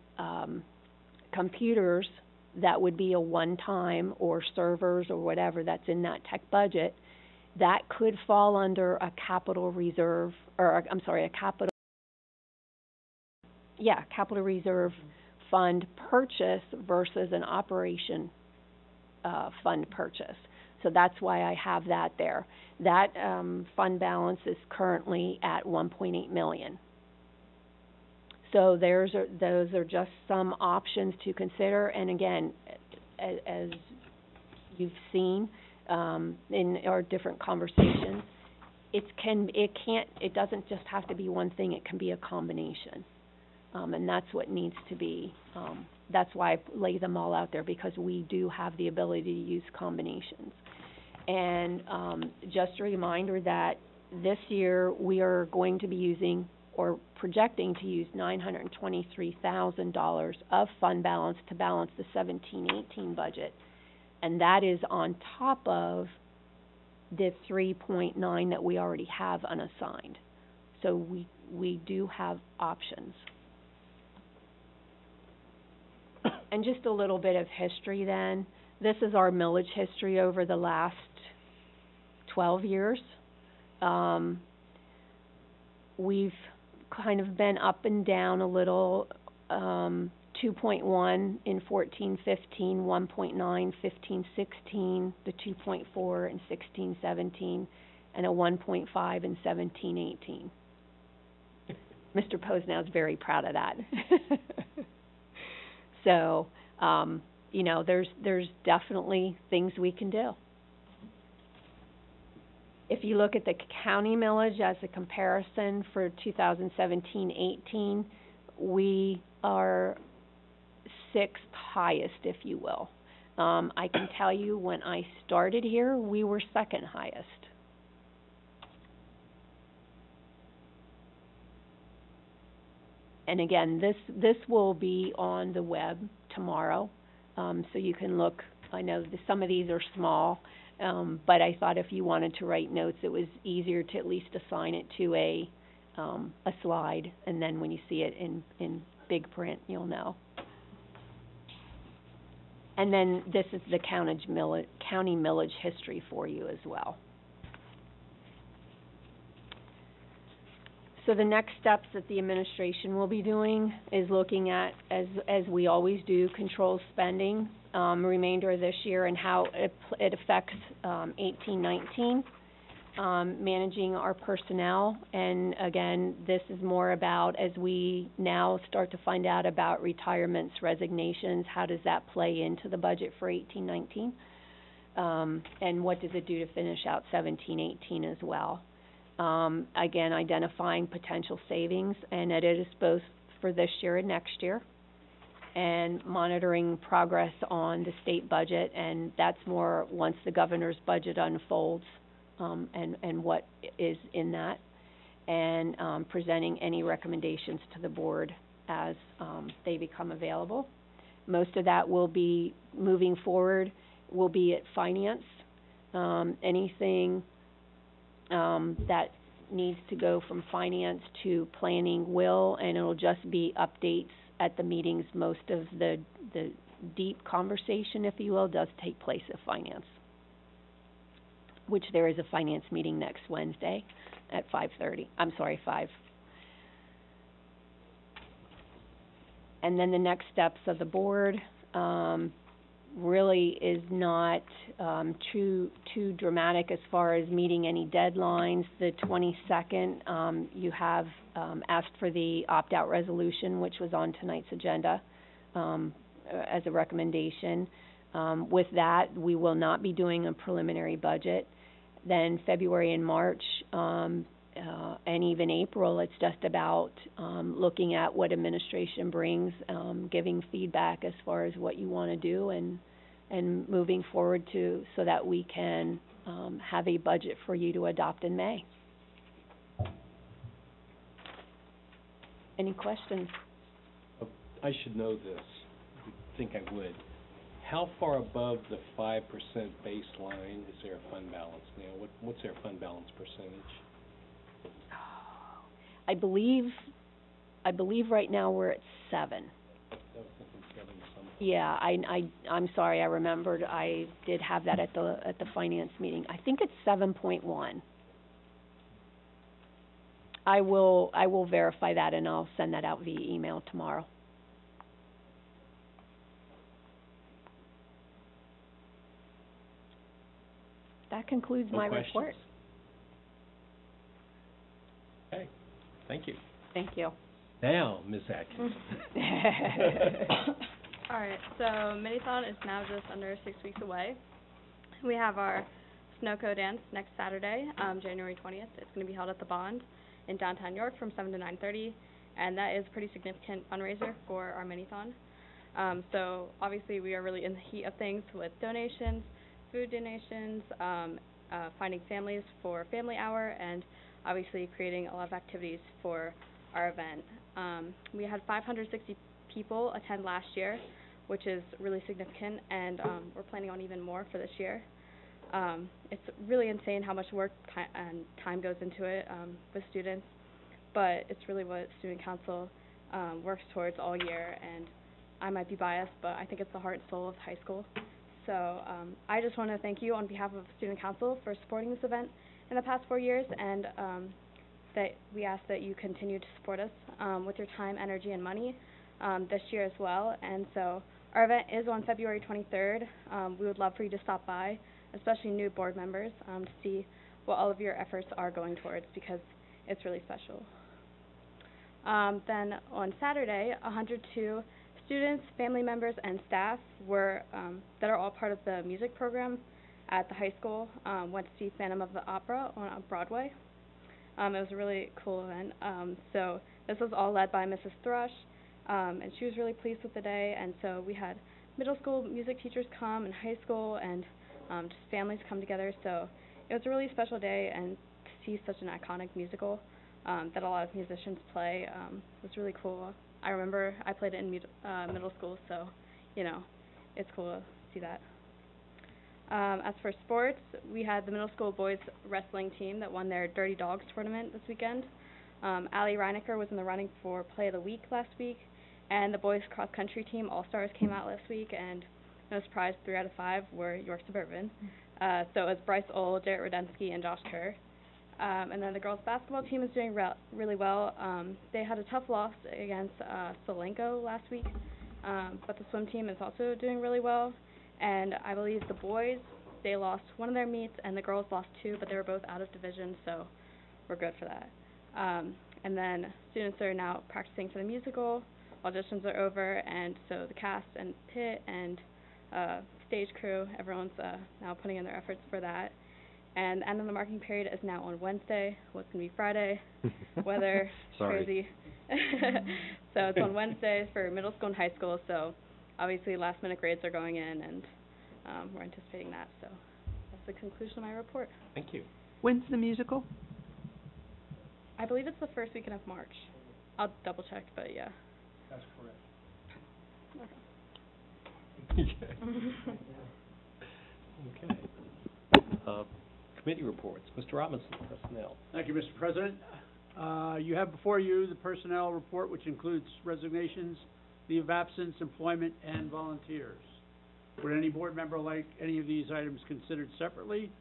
computers that would be a one-time, or servers or whatever that's in that tech budget, that could fall under a capital reserve, or I'm sorry, capital reserve fund purchase versus an operation fund purchase. So that's why I have that there. That fund balance is currently at $1.8 million. So those are just some options to consider. And again, as you've seen in our different conversations, it doesn't just have to be one thing. It can be a combination, and that's what needs to be. That's why I lay them all out there, because we do have the ability to use combinations. And just a reminder that this year we are going to be using, or projecting to use, $923,000 of fund balance to balance the 17-18 budget. And that is on top of the 3.9 that we already have unassigned. So we do have options. And just a little bit of history then. This is our millage history over the last 12 years. We've kind of been up and down a little, 2.1 in 14-15, 1.9 15-16, the 2.4 in 16-17, and a 1.5 in 17-18. Mr. Posnow's very proud of that. So, there's definitely things we can do. If you look at the county millage as a comparison for 2017-18, we are 6th highest, if you will. I can tell you, when I started here, we were 2nd highest. And again, this will be on the web tomorrow, so you can look. I know some of these are small, but I thought if you wanted to write notes, it was easier to at least assign it to a slide, and then when you see it in big print, you'll know. And then this is the county millage history for you as well. So the next steps that the administration will be doing is looking at, as we always do, control spending, remainder of this year, and how it affects 18-19. managing our personnel. And again, this is more about, as we now start to find out about retirements, resignations, how does that play into the budget for 18-19? And what does it do to finish out 17-18 as well? Again, identifying potential savings, and it is both for this year and next year, and monitoring progress on the state budget, and that's more once the governor's budget unfolds, and what is in that, and presenting any recommendations to the board as they become available. Most of that will be, moving forward, will be at finance. Anything that needs to go from finance to planning will, and it'll just be updates at the meetings. Most of the deep conversation, if you will, does take place at finance, which there is a finance meeting next Wednesday at 5:30. I'm sorry, 5. And then the next steps of the board really is not too dramatic as far as meeting any deadlines. The 22nd, you have asked for the opt-out resolution, which was on tonight's agenda as a recommendation. With that, we will not be doing a preliminary budget. Then February and March, and even April, it's just about looking at what administration brings, giving feedback as far as what you want to do, and moving forward to, so that we can have a budget for you to adopt in May. Any questions? I should know this. I think I would. How far above the 5% baseline is their fund balance now? What's their fund balance percentage? I believe right now we're at 7. I was thinking 7 something. Yeah, I'm sorry, I remembered, I did have that at the finance meeting. I think it's 7.1. I will verify that, and I'll send that out via email tomorrow. That concludes my report. Okay, thank you. Thank you. Now, Ms. Atkins. All right, so Mini-thon is now just under 6 weeks away. We have our Snowco dance next Saturday, January 20th. It's going to be held at the Bond in downtown York from 7 to 9:30, and that is a pretty significant fundraiser for our Mini-thon. So obviously we are really in the heat of things with donations, food donations, finding families for Family Hour, and obviously creating a lot of activities for our event. We had 560 people attend last year, which is really significant, and we're planning on even more for this year. It's really insane how much work and time goes into it with students, but it's really what Student Council works towards all year, and I might be biased, but I think it's the heart and soul of high school. So I just want to thank you on behalf of Student Council for supporting this event in the past 4 years, and that we ask that you continue to support us with your time, energy, and money this year as well. And so our event is on February 23rd. We would love for you to stop by, especially new board members, to see what all of your efforts are going towards, because it's really special. Then on Saturday, 102 students, family members, and staff were that are all part of the music program at the high school went to see Phantom of the Opera on Broadway. It was a really cool event. So this was all led by Mrs. Thrush, and she was really pleased with the day. And so we had middle school music teachers come and high school, and just families come together. So it was a really special day, and to see such an iconic musical that a lot of musicians play was really cool. I remember I played it in middle school, so, you know, it's cool to see that. As for sports, we had the middle school boys wrestling team that won their Dirty Dogs tournament this weekend. Allie Reinecker was in the running for Play of the Week last week, and the boys cross country team All-Stars came out last week, and no surprise, 3 out of 5 were York Suburban. So it was Bryce Ohl, Jarrett Rudensky, and Josh Kerr. And then the girls basketball team is doing really well. They had a tough loss against Solenko last week, but the swim team is also doing really well. And I believe the boys they lost one of their meets, and the girls lost 2, but they were both out of division, so we're good for that. And then students are now practicing for the musical. Auditions are over, and so the cast and pit and stage crew, everyone's now putting in their efforts for that. And the end of the marking period is now on Wednesday. What's going to be Friday? Weather is crazy. So it's on Wednesdays for middle school and high school, so obviously last-minute grades are going in, and we're anticipating that. So that's the conclusion of my report. Thank you. When's the musical? I believe it's the first weekend of March. I'll double-check, but yeah. That's correct. Okay. Committee reports. Mr. Robinson, Personnel. Thank you, Mr. President. You have before you the personnel report, which includes resignations, leave of absence, employment, and volunteers. Would any board member like any of these items considered separately,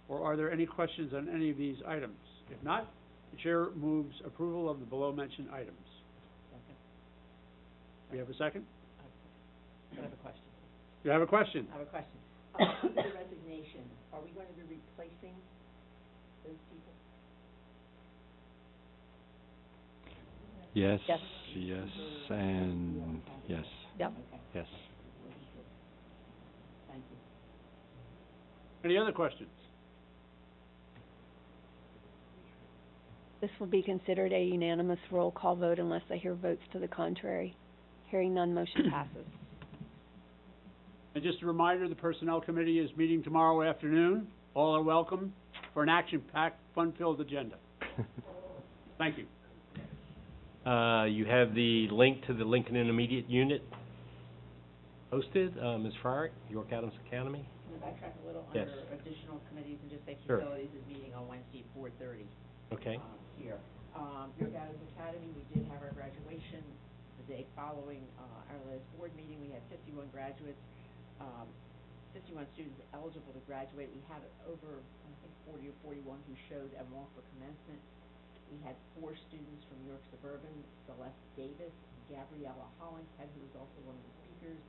or are there any questions on any of these items? If not, the chair moves approval of the below-mentioned items. Second. Do you have a second? I have a question. You have a question? I have a question. The resignation, are we going to be replacing those people? Yes, Yes. yes, and yes. Yep. Okay, Yes. thank you. Any other questions? This will be considered a unanimous roll call vote unless I hear votes to the contrary. Hearing none, motion passes. And just a reminder, the Personnel Committee is meeting tomorrow afternoon. All are welcome for an action-packed, fun-filled agenda. Thank you. You have the link to the Lincoln Intermediate Unit posted. Ms. Fryer, York Adams Academy. Can we backtrack a little Yes. under additional committees and just say Sure. facilities is meeting on Wednesday at 4:30. Okay. Here. York Adams Academy, we did have our graduation the day following, our last board meeting. We had 51 graduates, 51 students eligible to graduate. We had over, I think, 40 or 41 who showed and walked for commencement. We had 4 students from York Suburban, Celeste Davis, Gabriella Hollingshead, who was also one of the speakers,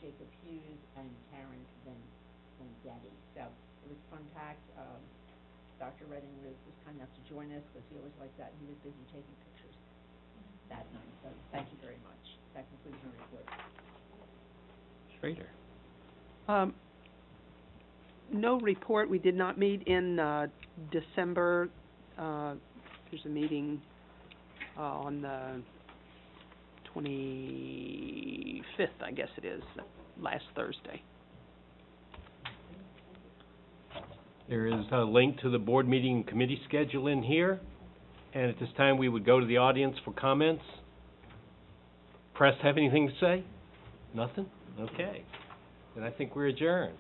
Jacob Hughes, and Karen Vendetti. So it was fun-packed. Dr. Redding was kind enough to join us because he always liked that, and he was busy taking pictures that night. So thank you very much. That concludes my report. Schrader. No report. We did not meet in December. There's a meeting on the 25th, I guess it is, last Thursday. There is a link to the board meeting and committee schedule in here. And at this time, we would go to the audience for comments. Press have anything to say? Nothing? Okay. Then I think we're adjourned.